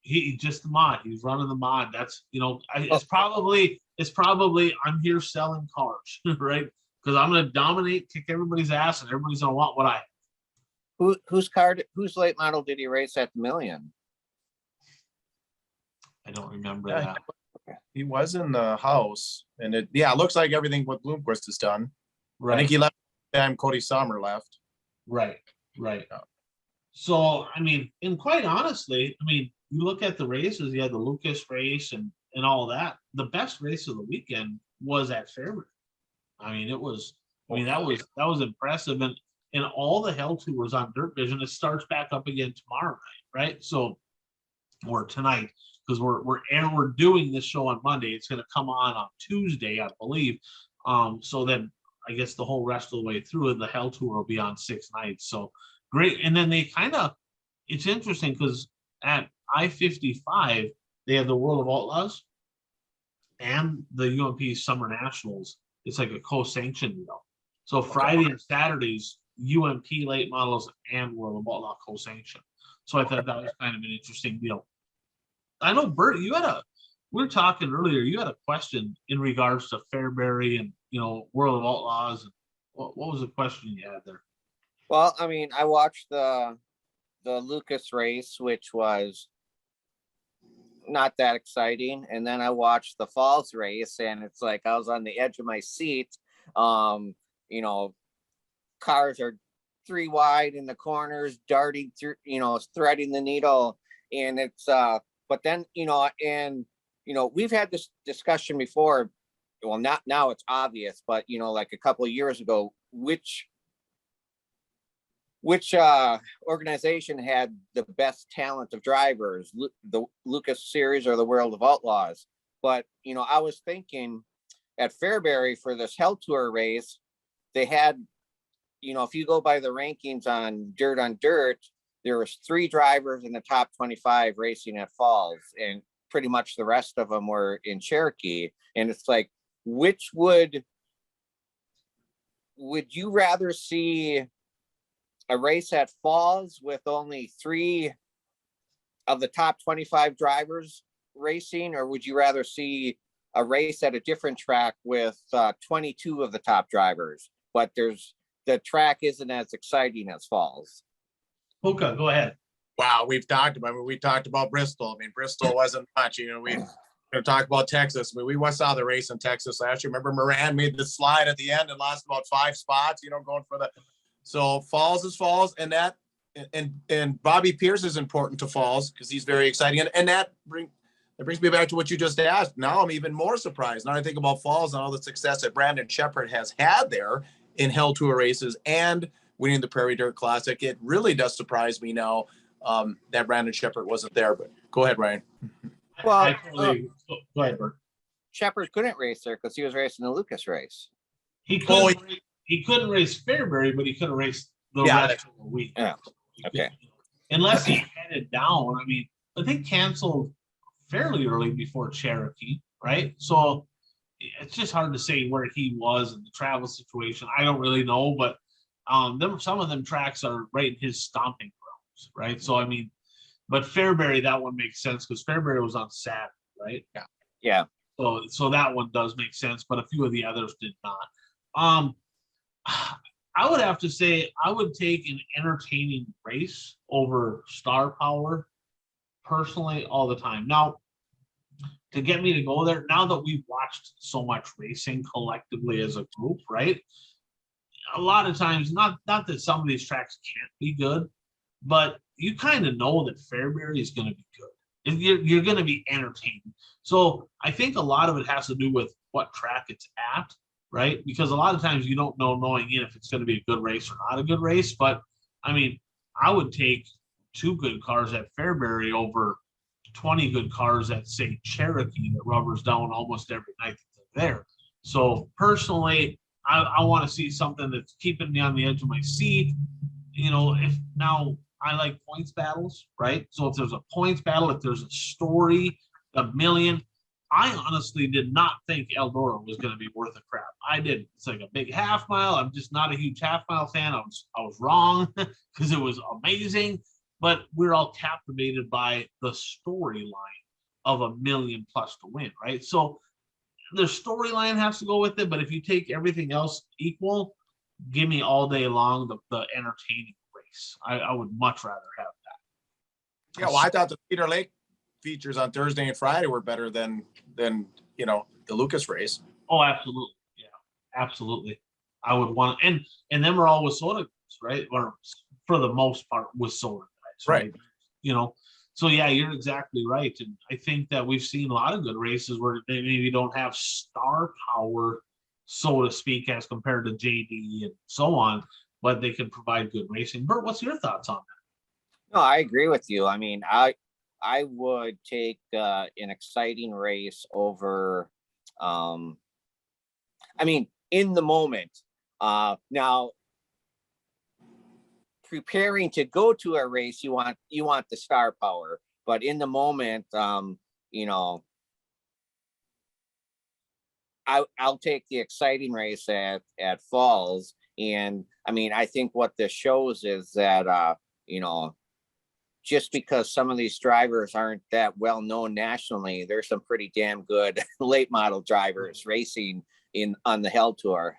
He just the mod. He's running the mod. That's it's probably I'm here selling cars, right? Because I'm gonna dominate, kick everybody's ass, and everybody's gonna want what I have. Whose late model did he race at the Million? I don't remember that. He was in the house, and it looks like everything what Bloomquist has done. Right. I think he left the time Cody Sommer left. Right. So I mean, and quite honestly, I mean, you look at the races, you had the Lucas race and all that. The best race of the weekend was at Fairbury. I mean, that was impressive. And all the Hell Tours on Dirt Vision, it starts back up again tomorrow night, right? So, or tonight, because we're doing this show on Monday. It's going to come on Tuesday, I believe. So then I guess the whole rest of the way through it, the Hell Tour will be on 6 nights. So great. And then it's interesting because at I-55, they have the World of Outlaws and the UMP Summer Nationals. It's like a co-sanctioned deal. So Friday and Saturdays, UMP late models and World of Outlaw co-sanction. So I thought that was kind of an interesting deal. I know, Bert, we were talking earlier, you had a question in regards to Fairbury and, World of Outlaws. And what was the question you had there? Well, I mean, I watched the Lucas race, which was not that exciting. And then I watched the Falls race, and it's like I was on the edge of my seat. You know, cars are 3 wide in the corners, darting through, threading the needle. And it's but then, we've had this discussion before. Well, not now, it's obvious, but like a couple of years ago, which organization had the best talent of drivers, the Lucas Series or the World of Outlaws? But I was thinking at Fairbury for this Hell Tour race, they had, if you go by the rankings on Dirt, there was 3 drivers in the top 25 racing at Falls, and pretty much the rest of them were in Cherokee. And it's like, which would you rather see a race at Falls with only 3 of the top 25 drivers racing, or would you rather see a race at a different track with 22 of the top drivers, but the track isn't as exciting as Falls? Puka, go ahead. Wow, we talked about Bristol. I mean, Bristol wasn't much. We going to talk about Texas. I mean, we once saw the race in Texas last year. Remember, Moran made the slide at the end and lost about 5 spots. Going for the. So Falls is Falls, and that and Bobby Pierce is important to Falls because he's very exciting, and that brings me back to what you just asked. Now I'm even more surprised. Now I think about Falls and all the success that Brandon Shepard has had there in Hell Tour races and winning the Prairie Dirt Classic. It really does surprise me now that Brandon Shepard wasn't there. But go ahead, Ryan. Well, go ahead, Bert. Shepard couldn't race there because he was racing the Lucas race. He couldn't race Fairbury, but he could have raced the rest of the week. Yeah. Okay. Unless he headed down. I mean, but they canceled fairly early before Cherokee, right? So it's just hard to say where he was in the travel situation. I don't really know, but some of them tracks are right in his stomping grounds, right? So I mean, but Fairbury, that one makes sense because Fairbury was on Saturday, right? Yeah. So that one does make sense, but a few of the others did not. I would have to say I would take an entertaining race over star power personally all the time. Now, to get me to go there, now that we've watched so much racing collectively as a group, right? A lot of times, not that some of these tracks can't be good, but you kind of know that Fairbury is going to be good. You're going to be entertaining. So I think a lot of it has to do with what track it's at, right? Because a lot of times you don't know going in if it's going to be a good race or not a good race. But I mean, I would take 2 good cars at Fairbury over 20 good cars at, say, Cherokee that rubbers down almost every night that they're there. So personally, I want to see something that's keeping me on the edge of my seat. If now I like points battles, right? So if there's a points battle, if there's a story, a million, I honestly did not think Eldora was going to be worth a crap. I did. It's like a big half mile. I'm just not a huge half mile fan. I was wrong because it was amazing, but we're all captivated by the storyline of $1 million+ to win, right? So the storyline has to go with it, but if you take everything else equal, give me all day long the entertaining race. I would much rather have that. Yeah, well, I thought the Cedar Lake features on Thursday and Friday were better than the Lucas race. Oh, absolutely. Yeah, absolutely. I would want, and then we're all with soda guys, right? Or for the most part with soda guys, right? So yeah, you're exactly right. And I think that we've seen a lot of good races where they maybe don't have star power, so to speak, as compared to JD and so on, but they can provide good racing. Bert, what's your thoughts on that? No, I agree with you. I mean, I would take an exciting race over, in the moment. Now, preparing to go to a race, you want the star power, but in the moment, I'll take the exciting race at Falls. And I mean, I think what this shows is that, just because some of these drivers aren't that well known nationally, there's some pretty damn good late model drivers racing on the Hell Tour.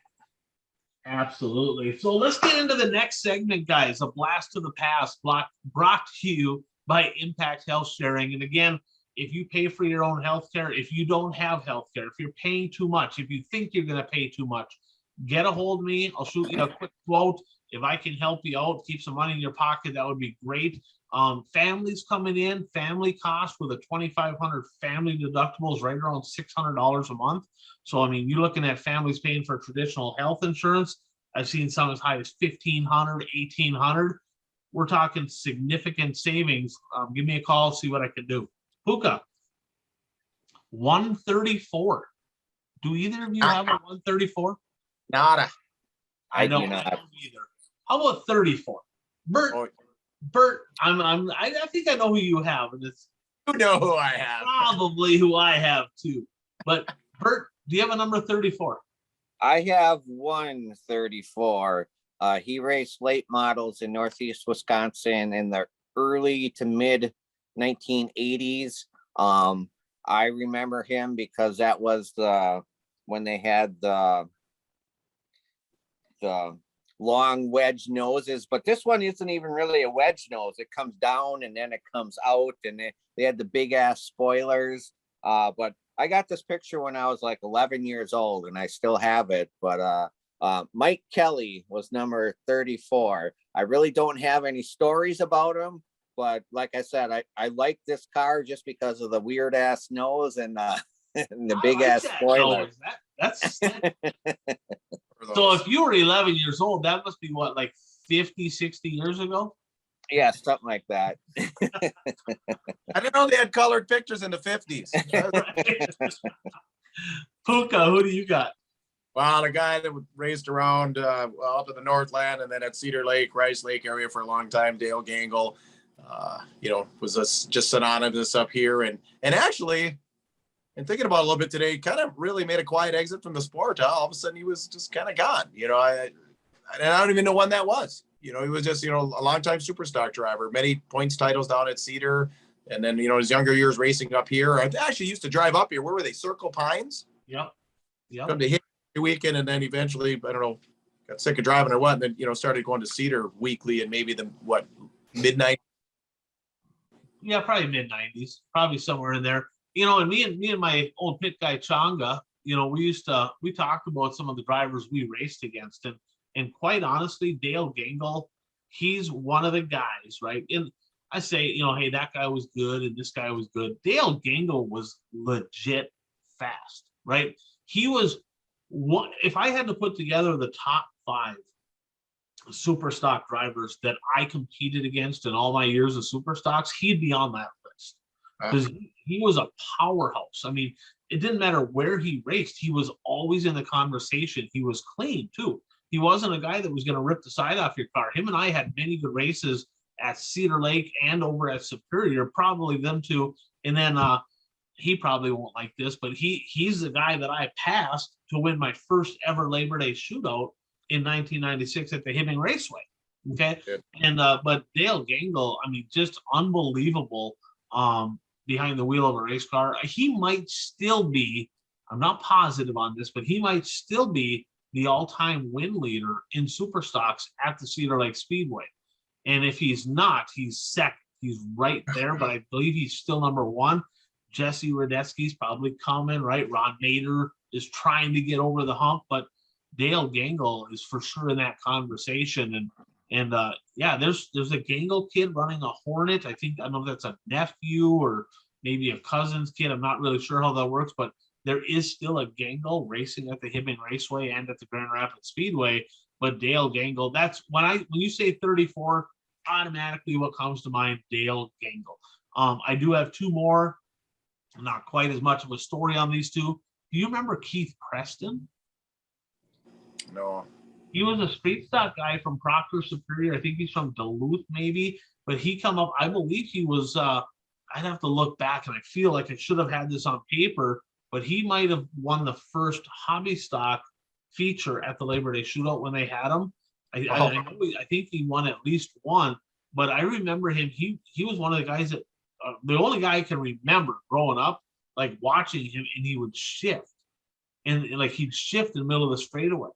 Absolutely. So let's get into the next segment, guys. A blast to the past, brought to you by Impact Health Sharing. And again, if you pay for your own health care, if you don't have health care, if you're paying too much, if you think you're going to pay too much, get a hold of me. I'll shoot you a quick quote. If I can help you out, keep some money in your pocket, that would be great. Families coming in, family cost with a 2,500 family deductibles right around $600 a month. So, I mean, you're looking at families paying for traditional health insurance. I've seen some as high as 1,500, 1,800. We're talking significant savings. Give me a call, see what I can do. Puka, 134. Do either of you have a 134? Nada. I do I not. don't either. How about 34? Bert, Oh, Bert, I think I know who you have, and it's you know who I have. probably who I have too. But Bert, do you have a number 34? I have 134. He raced late models in Northeast Wisconsin in the early to mid 1980s. I remember him because that was when they had the long wedge noses, but this one isn't even really a wedge nose. It comes down and then it comes out, and they had the big ass spoilers. But I got this picture when I was like 11 years old, and I still have it. But Mike Kelly was number 34. I really don't have any stories about him, but like I said, I like this car just because of the weird ass nose and and the big ass spoiler. That's so if you were 11 years old, that must be what, like 50, 60 years ago? Yeah, something like that. I didn't know they had colored pictures in the 50s. Puka, who do you got? Well, the guy that raced around up in the Northland and then at Cedar Lake, Rice Lake area for a long time, Dale Gangle, was just synonymous up here. And actually, and thinking about it a little bit today, kind of really made a quiet exit from the sport. All of a sudden, he was just kind of gone. I don't even know when that was. He was just, a longtime superstock driver, many points titles down at Cedar. And then, his younger years racing up here. I actually used to drive up here. Where were they? Circle Pines? Yep. Come to hit every weekend. And then eventually, I don't know, got sick of driving or what. And then, started going to Cedar weekly and maybe midnight. Yeah, probably mid-90s, probably somewhere in there. And me and my old pit guy Changa, we talked about some of the drivers we raced against, and quite honestly, Dale Gangle, he's one of the guys, right? And I say, hey, that guy was good and this guy was good. Dale Gangle was legit fast, right? He was one. If I had to put together the top 5 super stock drivers that I competed against in all my years of super stocks, he'd be on that list. Because he was a powerhouse. I mean, it didn't matter where he raced. He was always in the conversation. He was clean, too. He wasn't a guy that was going to rip the side off your car. Him and I had many good races at Cedar Lake and over at Superior, probably them two. And then he probably won't like this, but he's the guy that I passed to win my first ever Labor Day shootout in 1996 at the Hibbing Raceway. Okay. Yeah. And but Dale Gangle, I mean, just unbelievable. Behind the wheel of a race car. He might still be, I'm not positive on this, but he might still be the all-time win leader in super stocks at the Cedar Lake Speedway. And if he's not, he's second. He's right there, but I believe he's still number 1. Jesse Radetsky's probably coming, right? Ron Mader is trying to get over the hump, but Dale Gangle is for sure in that conversation. And there's a Gangle kid running a Hornet. I don't know if that's a nephew or maybe a cousin's kid. I'm not really sure how that works, but there is still a Gangle racing at the Hibbing Raceway and at the Grand Rapids Speedway. But Dale Gangle, that's when you say 34, automatically what comes to mind, Dale Gangle. I do have 2 more, not quite as much of a story on these 2. Do you remember Keith Preston? No. He was a street stock guy from Proctor Superior. I think he's from Duluth, maybe. But he come up, I believe he was, I'd have to look back, and I feel like I should have had this on paper, but he might have won the first hobby stock feature at the Labor Day shootout when they had him. I think he won at least one, but I remember him. He was one of the guys that, the only guy I can remember growing up, like watching him, and he would shift. And like he'd shift in the middle of the straightaway.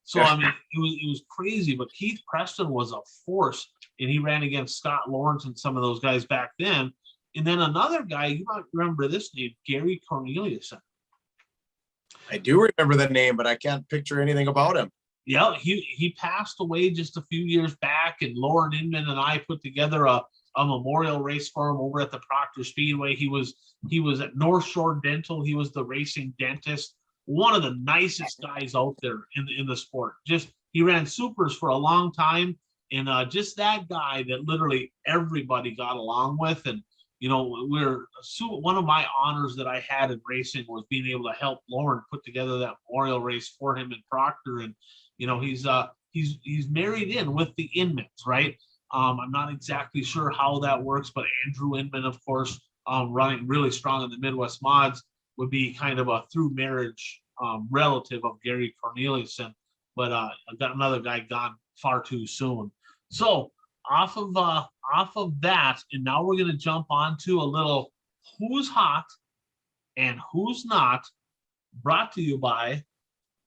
So, I mean, it was crazy, but Keith Preston was a force, and he ran against Scott Lawrence and some of those guys back then. And then another guy, you might remember this name, Gary Corneliuson. I do remember the name, but I can't picture anything about him. Yeah, he passed away just a few years back, and Lauren Inman and I put together a memorial race for him over at the Proctor Speedway. He was at North Shore Dental. He was the racing dentist. One of the nicest guys out there in the sport. Just he ran supers for a long time, and just that guy that literally everybody got along with. And you know, one of my honors that I had in racing was being able to help Lauren put together that memorial race for him in Proctor. And you know, he's married in with the Inmans, right? I'm not exactly sure how that works, but Andrew Inman, of course, running really strong in the Midwest Mods, would be kind of a through marriage relative of Gary Corneliuson. But I've got another guy gone far too soon. So off of that, and now we're going to jump onto a little who's hot and who's not, brought to you by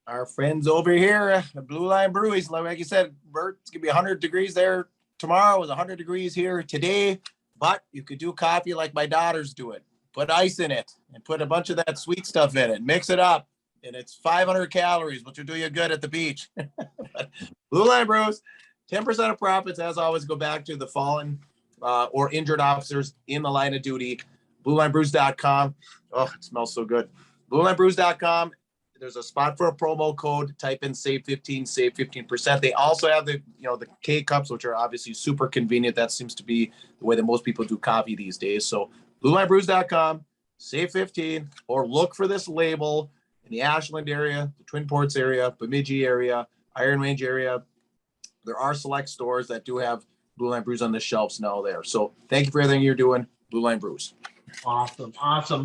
our friends over here, the Blue Line Breweries. Like you said, Bert, it's gonna be 100 degrees there tomorrow. It was 100 degrees here today, but you could do coffee like my daughters do it. Put ice in it and put a bunch of that sweet stuff in it. Mix it up, and it's 500 calories, which will do you good at the beach. Blue Line Brews, 10% of profits, as always, go back to the fallen or injured officers in the line of duty. BlueLineBrews.com. Oh, it smells so good. BlueLineBrews.com. There's a spot for a promo code. Type in save 15, save 15%. They also have the K cups, which are obviously super convenient. That seems to be the way that most people do coffee these days. So BlueLineBrews.com, save 15, or look for this label in the Ashland area, the Twin Ports area, Bemidji area, Iron Range area. There are select stores that do have Blue Line Brews on the shelves now there. So thank you for everything you're doing, Blue Line Brews. Awesome.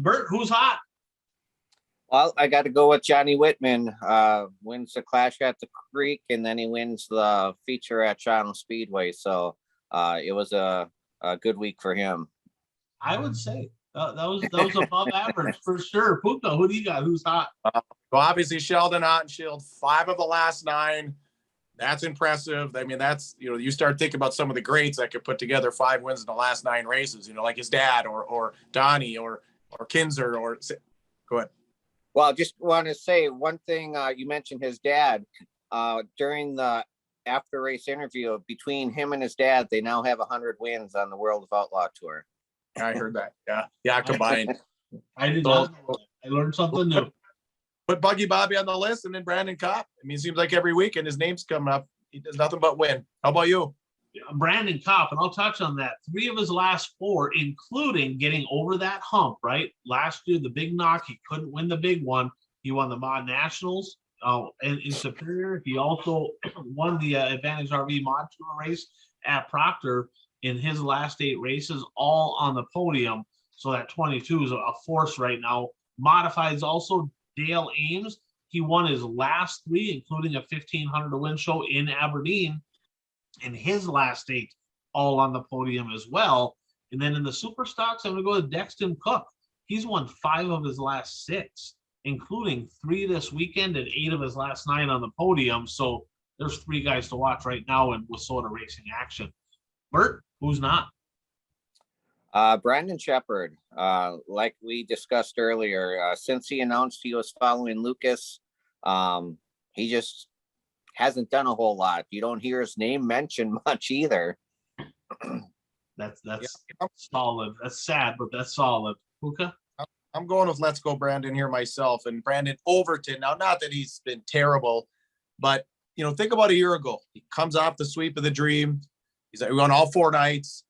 Bert, who's hot? Well, I got to go with Johnny Whitman. Wins the Clash at the Creek, and then he wins the feature at Toronto Speedway. So it was a good week for him. I would say that was above average for sure. Puka, who do you got? Who's hot? Well, obviously Sheldon Ottenshield, 5 of the last 9. That's impressive. I mean, that's, you start thinking about some of the greats that could put together 5 wins in the last 9 races, like his dad or Donnie or Kinzer go ahead. Well, I just want to say one thing. You mentioned his dad during the after race interview. Between him and his dad, they now have 100 wins on the World of Outlaw Tour. I heard that. Yeah, combined. I did not know that. I learned something new. Put Buggy Bobby on the list, and then Brandon Kopp. I mean, it seems like every weekend his name's coming up. He does nothing but win. How about you? Brandon Kopp, and I'll touch on that. 3 of his last 4, including getting over that hump, right? Last year, the big knock, he couldn't win the big one. He won the Mod Nationals in Superior. He also won the Advantage RV Mod Tour race at Proctor in his last 8 races, all on the podium. So that 22 is a force right now. Modifieds also Dale Ames. He won his last 3, including a 1,500 to win show in Aberdeen. In his last 8, all on the podium as well. And then in the super stocks, I'm going to go with Dexton Cook. He's won 5 of his last 6, including 3 this weekend and 8 of his last 9 on the podium. So there's 3 guys to watch right now in WISSOTA racing action. Bert, who's not? Brandon Shepard, like we discussed earlier, since he announced he was following Lucas, he just hasn't done a whole lot. You don't hear his name mentioned much either. That's solid. That's sad, but that's solid. Puka? I'm going with Let's Go Brandon here myself, and Brandon Overton. Now, not that he's been terrible, but think about a year ago. He comes off the sweep of the Dream. He's on all 4 nights.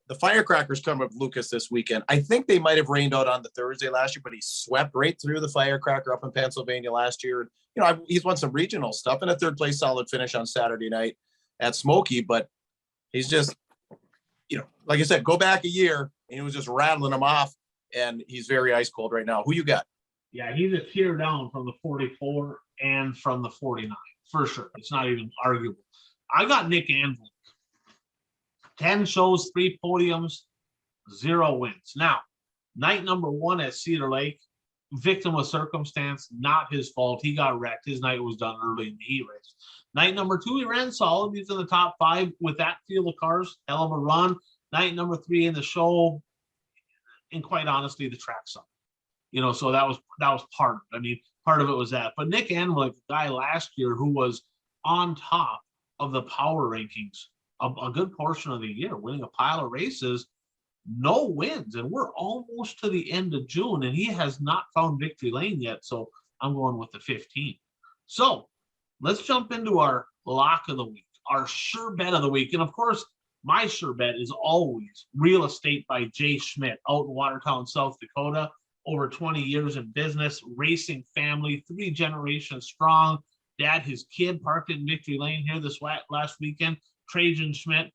The Firecrackers come with Lucas this weekend. I think they might have rained out on the Thursday last year, but he swept right through the Firecracker up in Pennsylvania last year. He's won some regional stuff and a 3rd place solid finish on Saturday night at Smoky, but he's just, like I said, go back a year and he was just rattling them off, and he's very ice cold right now. Who you got? Yeah, he's a tier down from the 44 and from the 49, for sure. It's not even arguable. I got Nick Anvil. 10 shows, 3 podiums, 0 wins. Now, night number 1 at Cedar Lake, victim of circumstance, not his fault. He got wrecked. His night was done early in the heat race. Night number 2, he ran solid. He's in the top 5 with that field of cars. Hell of a run. Night number 3 in the show, and quite honestly, the track sucked. So that was part of it. I mean, part of it was that. But Nick Anvlik, the guy last year who was on top of the power rankings a good portion of the year, winning a pile of races, no wins, and we're almost to the end of June, and he has not found victory lane yet. So I'm going with the 15. So let's jump into our lock of the week, our sure bet of the week. And of course, my sure bet is always Real Estate by Jay Schmidt out in Watertown, South Dakota. Over 20 years in business, racing family, 3 generations strong. Dad, his kid parked in victory lane here this last weekend. Trajan Schmidt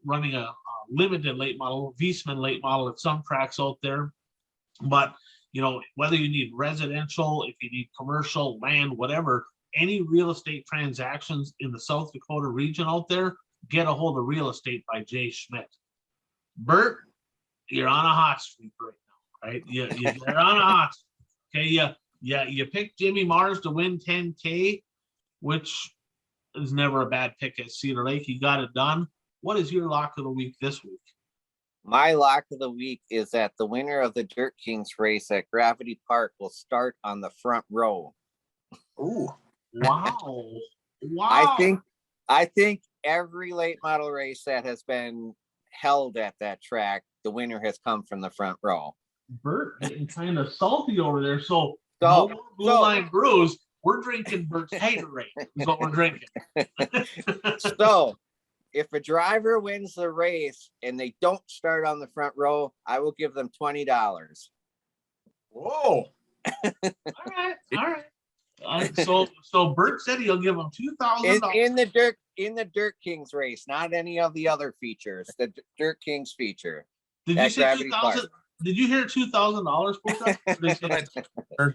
running a limited late model, Viessmann late model at some tracks out there. But, whether you need residential, if you need commercial, land, whatever, any real estate transactions in the South Dakota region out there, get a hold of Real Estate by Jay Schmidt. Bert, you're on a hot streak right now, right? You're on a hot streak. Okay, you picked Jimmy Mars to win 10K, which is never a bad pick at Cedar Lake. You got it done. What is your lock of the week this week? My lock of the week is that the winner of the Dirt Kings race at Gravity Park will start on the front row. Ooh. Wow. Wow. I think every late model race that has been held at that track, the winner has come from the front row. Bert getting kind of salty over there. So no more Blue Line Brews. We're drinking Bert's Haterade is what we're drinking. So if a driver wins the race and they don't start on the front row, I will give them $20. Whoa. All right. So Bert said he'll give them $2,000 in the Dirt Kings race, not any of the other features. The Dirt Kings feature. Did you say 2,000? Did you hear $2,000?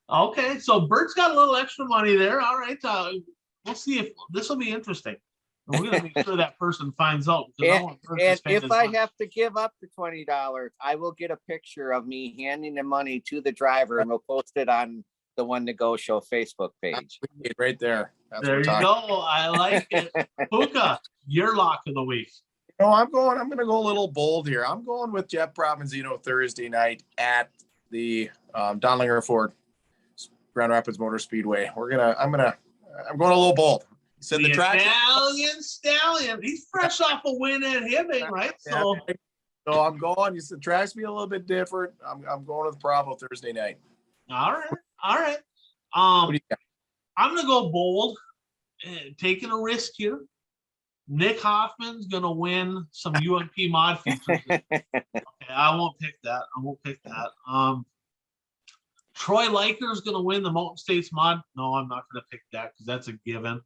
Okay, so Bert's got a little extra money there. All right, we'll see if this will be interesting. And we're gonna make sure that person finds out. And if I have to give up the $20, I will get a picture of me handing the money to the driver, and we'll post it on the One to Go Show Facebook page. Right there. There you go. I like it. Puka, your lock of the week. I'm going to go a little bold here. I'm going with Jeff Provenzino Thursday night at the Donlinger Ford Grand Rapids Motor Speedway. I'm going a little bold. He said the track. Stallion. He's fresh off a win at Hibbing, right? So I'm going. You said the track's be a little bit different. I'm going with Bravo Thursday night. All right. I'm going to go bold, taking a risk here. Nick Hoffman's going to win some UMP mod features. Okay, I won't pick that. Troy Liker's going to win the Mountain States mod. No, I'm not going to pick that because that's a given.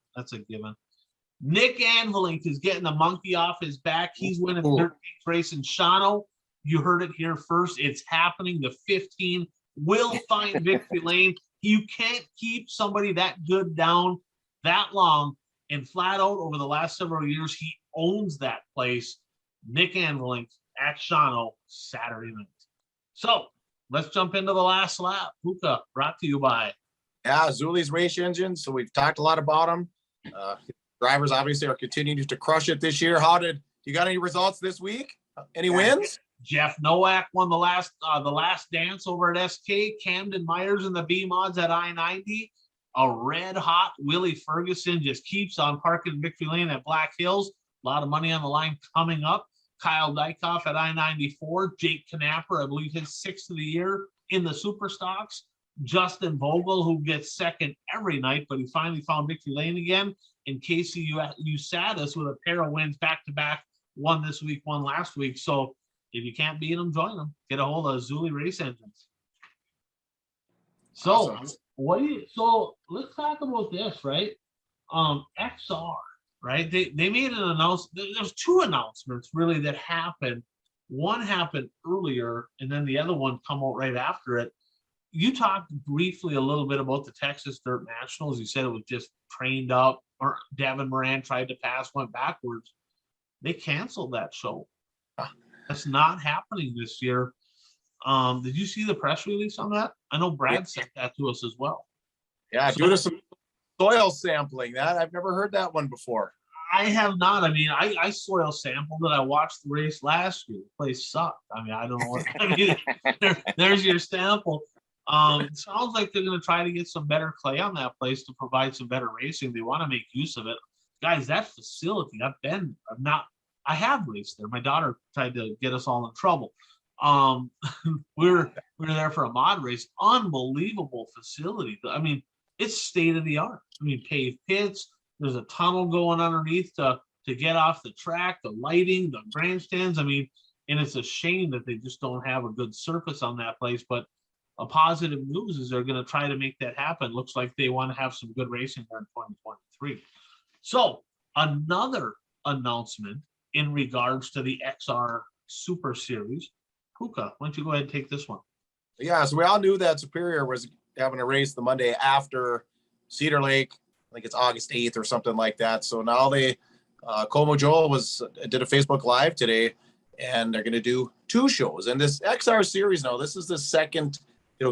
Nick Anvilink is getting the monkey off his back. He's winning the Dirt Kings race in Shawano. You heard it here first. It's happening. The 15 will find victory lane. You can't keep somebody that good down that long. And flat out over the last several years, he owns that place. Nick Anvilink at Shawano Saturday night. So let's jump into the last lap. Puka, brought to you by. Yeah, Zuli's race engine. So we've talked a lot about them. Drivers obviously are continuing to crush it this year. You got any results this week? Any wins? Jeff Nowak won the last dance over at SK. Camden Myers in the B mods at I-90. A red hot Willie Ferguson just keeps on parking victory lane at Black Hills. A lot of money on the line coming up. Kyle Dykoff at I-94. Jake Knapper, I believe his 6th of the year in the Super Stocks. Justin Vogel, who gets second every night, but he finally found victory lane again. And Casey Usadis with a pair of wins back-to-back. One this week, one last week. So if you can't beat them, join them. Get a hold of Zuli Race Engines. So awesome. So let's talk about this, right? XR, right? They made an announcement. There's 2 announcements really that happened. One happened earlier, and then the other one come out right after it. You talked briefly a little bit about the Texas Dirt Nationals. You said it was just trained up, or Devin Moran tried to pass, went backwards. They canceled that show. That's not happening this year. Did you see the press release on that? I know Brad sent that to us as well. Yeah, due to some soil sampling. That I've never heard that one before. I have not. I mean, I soil sampled it. I watched the race last year. The place sucked. I mean, I don't know what. I mean, there's your sample. It sounds like they're going to try to get some better clay on that place to provide some better racing. They want to make use of it, guys. That facility, I have raced there. My daughter tried to get us all in trouble. We were there for a mod race. Unbelievable facility. I mean, it's state of the art. I mean, paved pits. There's a tunnel going underneath to get off the track, the lighting, the grandstands. I mean, and it's a shame that they just don't have a good surface on that place. But a positive news is they're going to try to make that happen. Looks like they want to have some good racing there in 2023. So another announcement in regards to the XR Super Series. Puka, why don't you go ahead and take this one? Yeah, so we all knew that Superior was having a race the Monday after Cedar Lake. I think it's August 8th or something like that. So now Como Joel did a Facebook Live today, and they're going to do 2 shows. And this XR series now, this is the second,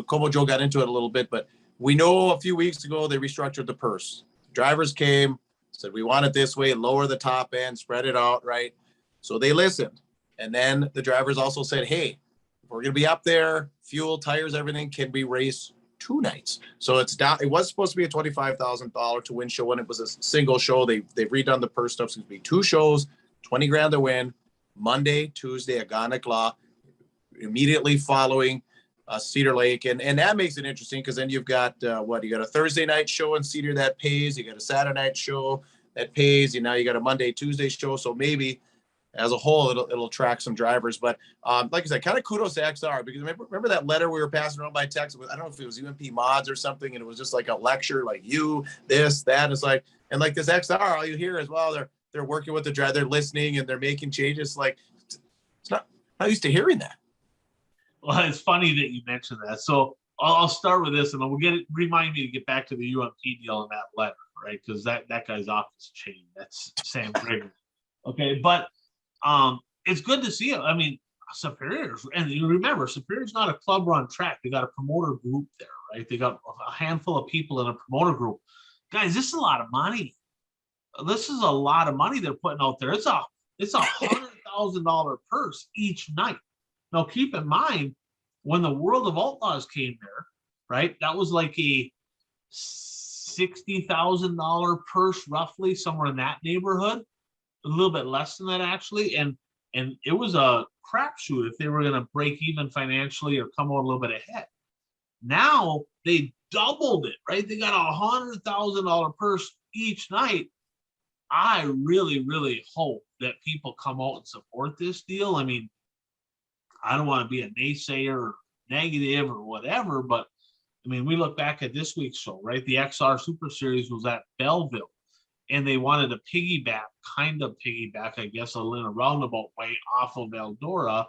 Como Joel got into it a little bit, but we know a few weeks ago they restructured the purse. Drivers came, said, we want it this way, lower the top end, spread it out, right? So they listened. And then the drivers also said, hey, if we're going to be up there, fuel, tires, everything, can we race 2 nights? So it's down. It was supposed to be a $25,000 to win show when it was a single show. They've redone the purse stuff. So it's going to be 2 shows, 20 grand to win, Monday, Tuesday at Ganaclaw, immediately following Cedar Lake. And that makes it interesting because then you've got you got a Thursday night show in Cedar that pays. You got a Saturday night show that pays. Now you got a Monday, Tuesday show. So maybe as a whole, it'll attract some drivers. But like I said, kind of kudos to XR because remember that letter we were passing around by text? I don't know if it was UMP mods or something, and it was just like a lecture, like this, that. It's like, and like this XR, all you hear is, well, they're working with the driver, they're listening, and they're making changes. Like, it's not used to hearing that. Well, it's funny that you mentioned that. So I'll start with this, and then remind me to get back to the UMP deal in that letter, right? Because that guy's off his chain. That's Sam Grigg. Okay, but it's good to see it. I mean, Superior, and you remember, Superior's not a club run track. They got a promoter group there, right? They got a handful of people in a promoter group. Guys, this is a lot of money. This is a lot of money they're putting out there. It's a $100,000 purse each night. Now, keep in mind, when the World of Outlaws came there, right? That was like a $60,000 purse, roughly, somewhere in that neighborhood. A little bit less than that, actually. And it was a crapshoot if they were going to break even financially or come out a little bit ahead. Now they doubled it, right? They got a $100,000 purse each night. I really, really hope that people come out and support this deal. I mean, I don't want to be a naysayer or negative or whatever, but I mean, we look back at this week's show, right? The XR Super Series was at Belleville, and they wanted to piggyback, I guess, in a roundabout way off of Eldora,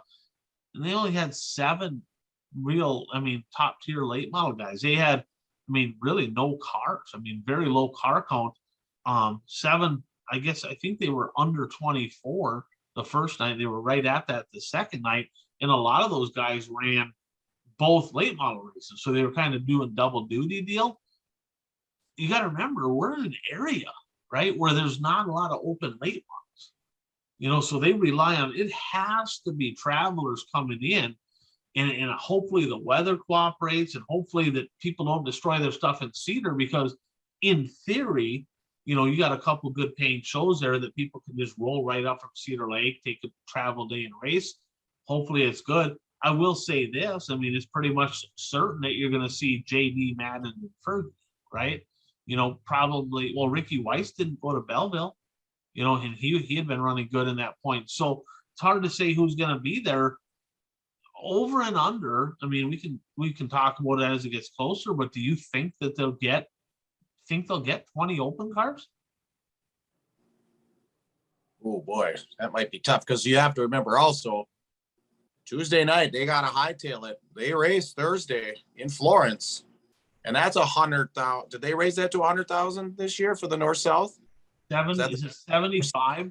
and they only had 7 real, top tier late model guys. They had, really no cars. Very low car count. 7, I think they were under 24 the first night. They were right at that the second night. And a lot of those guys ran both late model races. So they were kind of doing double duty deal. You got to remember, we're in an area, right, where there's not a lot of open late models. So they rely on, it has to be travelers coming in, and hopefully the weather cooperates, and hopefully that people don't destroy their stuff in Cedar, because in theory, you got a couple good paying shows there that people can just roll right up from Cedar Lake, take a travel day and race. Hopefully it's good. I will say this, it's pretty much certain that you're going to see JD, Madden, and Fergie, right? Probably, well, Ricky Weiss didn't go to Belleville, and he had been running good in that point. So it's hard to say who's going to be there. Over and under, we can talk about it as it gets closer, but do you think that they'll get 20 open cars? Oh boy, that might be tough, because you have to remember also, Tuesday night they got to hightail it. They race Thursday in Florence, and that's 100,000. Did they raise that to 100,000 this year for the North South? Is it 75?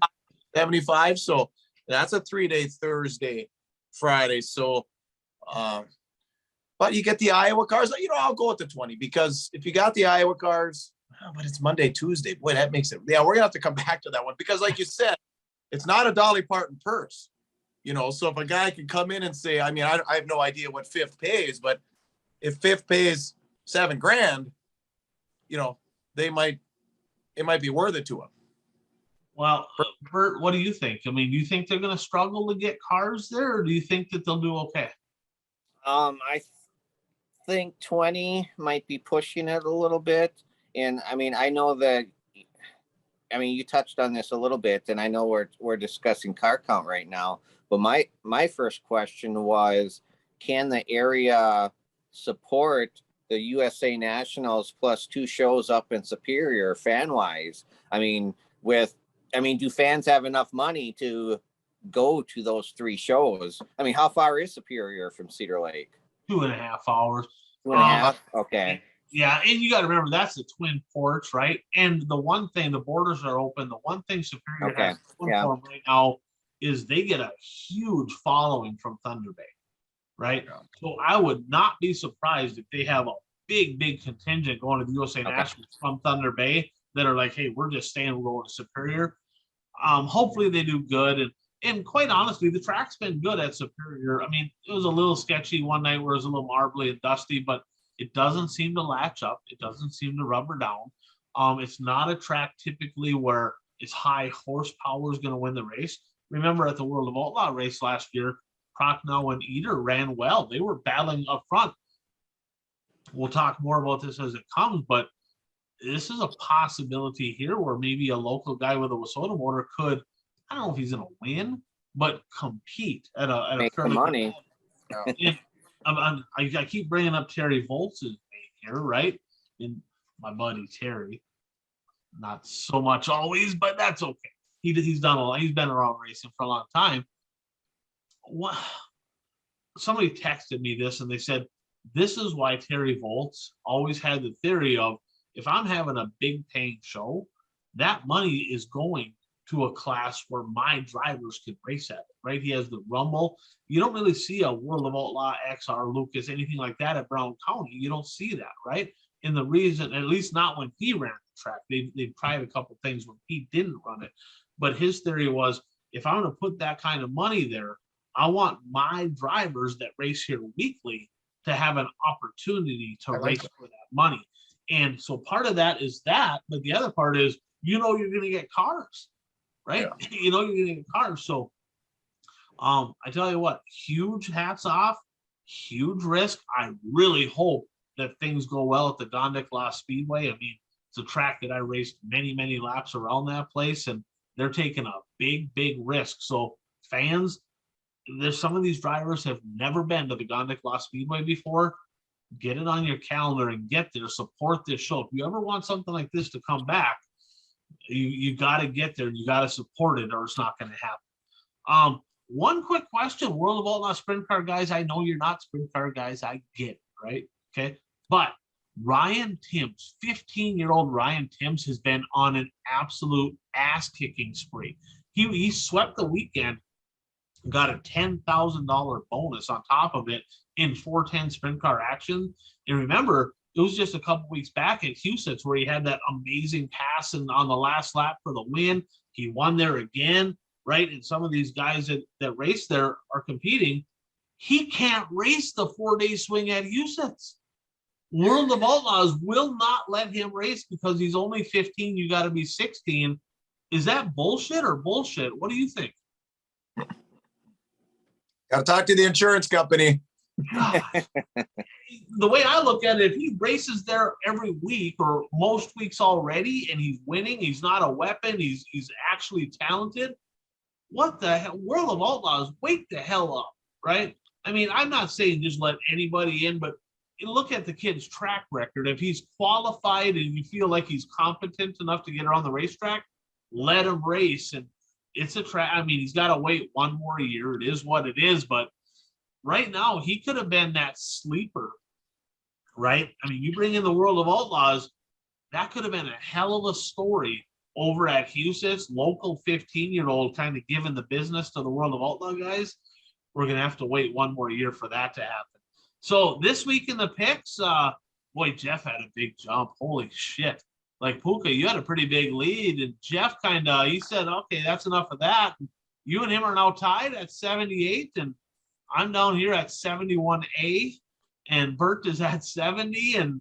75. So that's a 3-day Thursday, Friday. So, but you get the Iowa cars. I'll go with the 20, because if you got the Iowa cars, Oh, but it's Monday, Tuesday. Boy, that makes it. Yeah, we're gonna have to come back to that one because, like you said, it's not a Dolly Parton purse. So if a guy can come in and say, I mean, I have no idea what Fifth pays, but if Fifth pays $7,000, it might be worth it to him. Well, Bert, what do you think? I mean, do you think they're going to struggle to get cars there, or do you think that they'll do okay? I think 20 might be pushing it a little bit. And I mean, I know that, I mean, you touched on this a little bit, and I know we're discussing car count right now, but my first question was, can the area support the USA Nationals plus 2 shows up in Superior fan wise? I mean, do fans have enough money to go to those 3 shows? I mean, how far is Superior from Cedar Lake? 2.5 hours. 2.5. Okay. Yeah, and you got to remember that's the Twin Ports, right? And the one thing, the borders are open. The one thing Superior has going for them right now is they get a huge following from Thunder Bay, right? Yeah. So I would not be surprised if they have a big contingent going to the USA Nationals from Thunder Bay that are like, hey, we're just staying, we're going to Superior. Hopefully they do good. And quite honestly, the track's been good at Superior. I mean, it was a little sketchy one night where it was a little marbly and dusty, but it doesn't seem to latch up. It doesn't seem to rubber down. It's not a track typically where it's high horsepower is going to win the race. Remember at the World of Outlaw race last year, Prochnow and Eder ran well. They were battling up front. We'll talk more about this as it comes, but this is a possibility here where maybe a local guy with a Wissota motor could, I don't know if he's going to win, but compete at a make fairly some money. I keep bringing up Terry Volz's name here, right? And my buddy Terry, not so much always, but that's okay. He's done a lot. He's been around racing for a long time. Somebody texted me this, and they said this is why Terry Volz always had the theory of, if I'm having a big paying show, that money is going to a class where my drivers can race at it, right? He has the Rumble. You don't really see a World of Outlaw, XR, Lucas, anything like that at Brown County. You don't see that, right? And the reason, at least not when he ran the track, they tried a couple things when he didn't run it. But his theory was, if I'm going to put that kind of money there, I want my drivers that race here weekly to have an opportunity to race for that money. And so part of that is that, but the other part is, you're going to get cars, right? Yeah. You're going to get cars. So I tell you what, huge hats off, huge risk. I really hope that things go well at the Gondik Law Speedway. I mean, it's a track that I raced many laps around that place, and they're taking a big risk. So fans, there's some of these drivers have never been to the Gondik Law Speedway before. Get it on your calendar and get there. Support this show. If you ever want something like this to come back, you got to get there. You got to support it, or it's not going to happen. One quick question, World of Outlaw sprint car guys. I know you're not sprint car guys. I get it, right? Okay, but Ryan Timms, 15-year-old Ryan Timms, has been on an absolute ass-kicking spree. He swept the weekend, got a $10,000 bonus on top of it in 410 sprint car action. And remember, it was just a couple weeks back at Huset's where he had that amazing pass and on the last lap for the win. He won there again, right? And some of these guys that race there are competing. He can't race the 4-day swing at Huset's. World of Outlaws will not let him race because he's only 15. You got to be 16. Is that bullshit or bullshit? What do you think? Got to talk to the insurance company. The way I look at it, if he races there every week or most weeks already and he's winning, he's not a weapon, he's actually talented. What the hell? World of Outlaws, wake the hell up, right? I mean, I'm not saying just let anybody in, but look at the kid's track record. If he's qualified and you feel like he's competent enough to get around the racetrack, let him race. And it's a track. I mean, he's got to wait one more year. It is what it is. But right now, he could have been that sleeper, right? I mean, you bring in the World of Outlaws, that could have been a hell of a story over at Huset's, local 15-year-old kind of giving the business to the World of Outlaw guys. We're going to have to wait one more year for that to happen. So this week in the picks, boy, Jeff had a big jump. Holy shit. like Puka, you had a pretty big lead, and Jeff he said, okay, that's enough of that. You and him are now tied at 78, and I'm down here at 71A, and Bert is at 70, and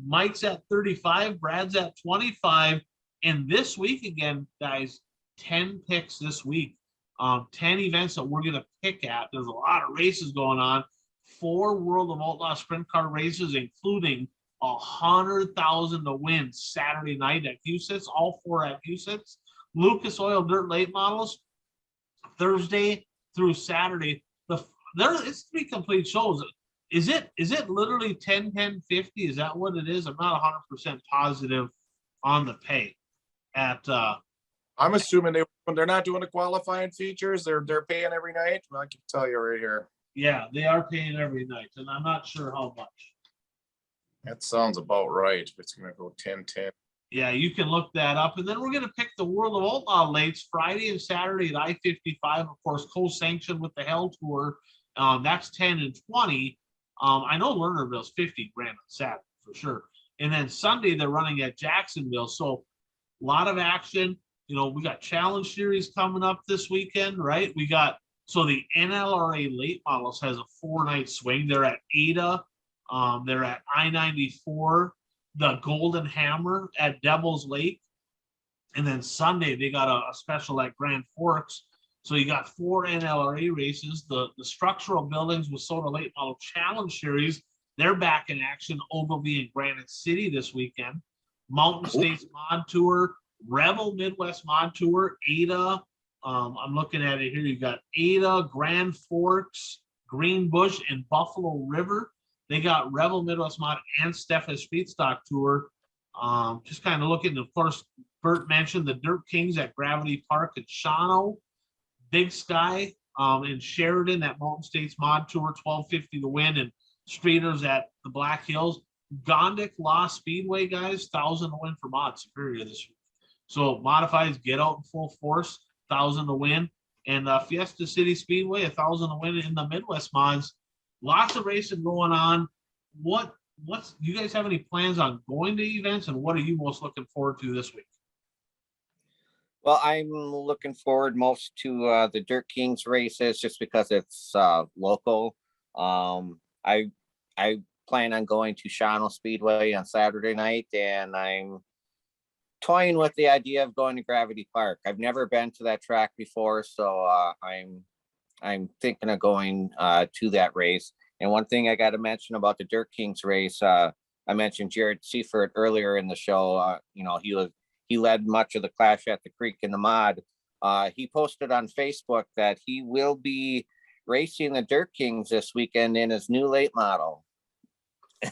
Mike's at 35, Brad's at 25. And this week again, guys, 10 picks this week. 10 events that we're gonna pick at. There's a lot of races going on. 4 World of Outlaw sprint car races, including 100,000 to win Saturday night at Huset's, all 4 at Huset's. Lucas Oil Dirt Late Models, Thursday through Saturday. It's 3 complete shows. Is it literally 10, 10, 50? Is that what it is? I'm not 100% positive on the pay at I'm assuming they're not doing the qualifying features. They're paying every night. Well, I can tell you right here. yeah, they are paying every night, and I'm not sure how much. That sounds about right. It's gonna go 10, 10. Yeah, you can look that up. And then we're going to pick the World of Outlaw Lates Friday and Saturday at I-55, of course, co-sanctioned with the Hell Tour. That's 10 and 20. I know Lernerville's 50 grand on Saturday for sure. And then Sunday, they're running at Jacksonville. So a lot of action. You know, we got Challenge Series coming up this weekend, right? So the NLRA Late Models has a 4-night swing. They're at Ada. They're at I-94. The Golden Hammer at Devil's Lake. And then Sunday, they got a special at Grand Forks. So you got 4 NLRA races. The structural buildings with Soda Late Model Challenge Series, they're back in action. Ogilvie and Granite City this weekend. Mountain States Mod Tour, Rebel Midwest Mod Tour, Ada. I'm looking at it here. You got Ada, Grand Forks, Greenbush, and Buffalo River. They got Rebel Midwest Mod and Steffes Speedstock Tour. Just kind of looking, of course, Bert mentioned the Dirt Kings at Gravity Park at Shawano. Big Sky in Sheridan at Mountain States Mod Tour, $12.50 to win, and Streeters at the Black Hills. Gondik Law Speedway, guys, $1,000 to win for Mod Superior this week. So modifieds get out in full force, $1,000 to win. And Fiesta City Speedway, $1,000 to win in the Midwest Mods. Lots of racing going on. What's you guys have any plans on going to events, and what are you most looking forward to this week? Well, I'm looking forward most to the Dirt Kings races just because it's local. I plan on going to Shawano Speedway on Saturday night, and I'm toying with the idea of going to Gravity Park. I've never been to that track before, so I'm thinking of going to that race. And one thing I got to mention about the Dirt Kings race, I mentioned Jared Seifert earlier in the show. He led much of the Clash at the Creek in the Mod. He posted on Facebook that he will be racing the Dirt Kings this weekend in his new late model.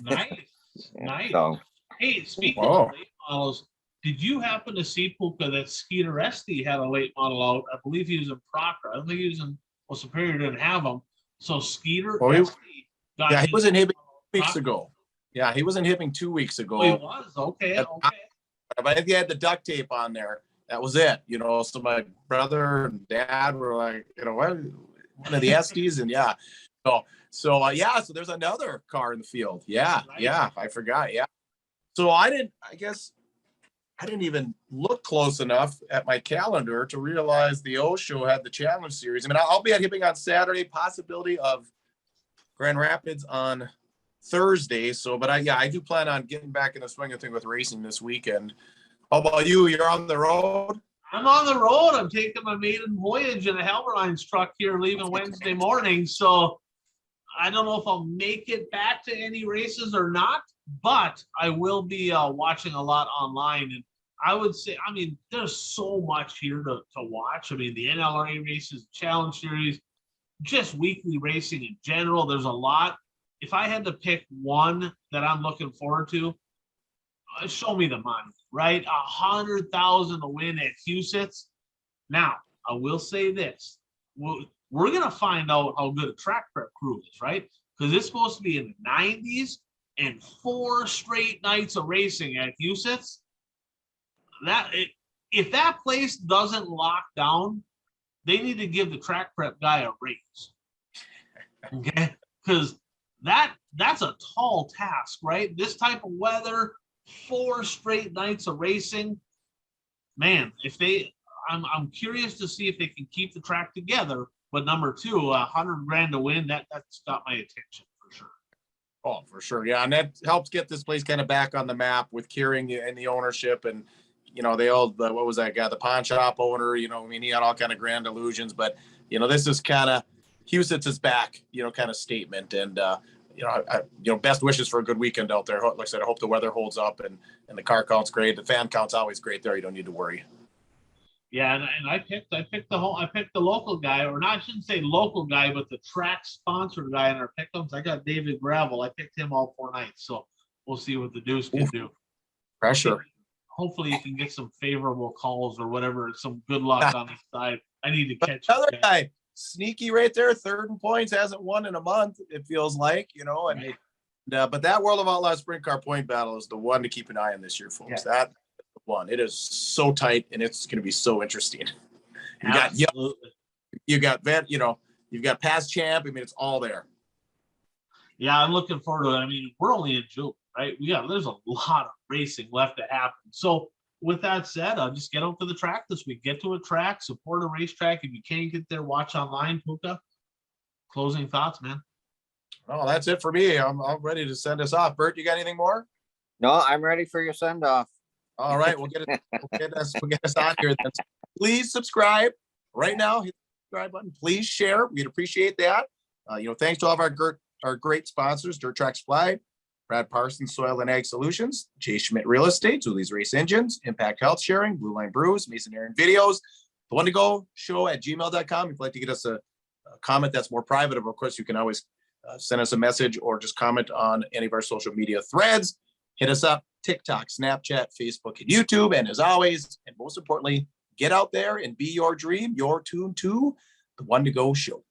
Nice, nice. So, hey, speaking of late models, did you happen to see, Puka, that Skeeter Esty had a late model out? I believe he was in Proctor. I don't think he was in, well, Superior didn't have him. So Skeeter Esty got he was in Hibbing 2 weeks Proctor. ago. Yeah, he was in Hibbing 2 weeks ago. Oh, he was? Okay. But I think he had the duct tape on there. That was it. So my brother and dad were like, what? One of the Estes, and yeah. So there's another car in the field. Yeah, right. Yeah, I forgot. Yeah. So I didn't even look close enough at my calendar to realize the O Show had the Challenge Series. I mean, I'll be at Hibbing on Saturday, possibility of Grand Rapids on Thursday. So, but I do plan on getting back in the swing of thing with racing this weekend. How about you? You're on the road? I'm on the road. I'm taking my maiden voyage in a Halberlines truck here, leaving Wednesday morning. So I don't know if I'll make it back to any races or not, but I will be watching a lot online. And I would say, there's so much here to watch. The NLRA races, Challenge Series, just weekly racing in general. There's a lot. If I had to pick one that I'm looking forward to, show me the money, right? 100,000 to win at Huset's. Now, I will say this. We're going to find out how good a track prep crew is, right? Because it's supposed to be in the 90s and 4 straight nights of racing at Huset's. If that place doesn't lock down, they need to give the track prep guy a raise. Okay? Because that's a tall task, right? This type of weather, 4 straight nights of racing. Man, I'm curious to see if they can keep the track together. But number 2, $100,000 to win, that's got my attention for sure. Oh, for sure. Yeah. And that helps get this place kind of back on the map with Keurig and the ownership. And, they old, what was that guy, the pawn shop owner, he had all kind of grand illusions, but, this is kind of Huset's back, kind of statement. And, best wishes for a good weekend out there. Like I said, I hope the weather holds up and the car count's great. The fan count's always great there. You don't need to worry. Yeah, and I picked the local guy, or not, I shouldn't say local guy, but the track sponsored guy in our pick'ems. I got David Gravel. I picked him all 4 nights, so we'll see what the Deuce can do. Pressure. Hopefully, you can get some favorable calls or whatever, some good luck on his side. I need to catch another guy, sneaky right there, 3rd in points, hasn't won in a month. It feels like, and Right. But that World of Outlaws Sprint Car point battle is the one to keep an eye on this year, folks. Yeah. That one, it is so tight and it's going to be so interesting. You got vet, you've got past champ. I mean, it's all there. Yeah, I'm looking forward to it. I mean, we're only in June, right? There's a lot of racing left to happen. So with that said, just get out to the track this week. Get to a track, support a racetrack. If you can't get there, watch online. Puka, closing thoughts, man. Oh, that's it for me. I'm ready to send us off. Bert, you got anything more? No, I'm ready for your send off. All right, we'll get us on here. Then. Please subscribe right now. Hit the subscribe button. Please share. We'd appreciate that. Thanks to all of our great sponsors: Dirt Track Supply, Brad Parsons Soil and Ag Solutions, Jay Schmidt Real Estate, Zulie's Race Engines, Impact Health Sharing, Blue Line Brews, Mason Aaron Videos, the one to go show at gmail.com. If you'd like to get us a comment that's more private, of course, you can always send us a message or just comment on any of our social media threads. Hit us up, TikTok, Snapchat, Facebook, and YouTube. And as always, and most importantly, get out there and be your dream, your tune to the One to Go show.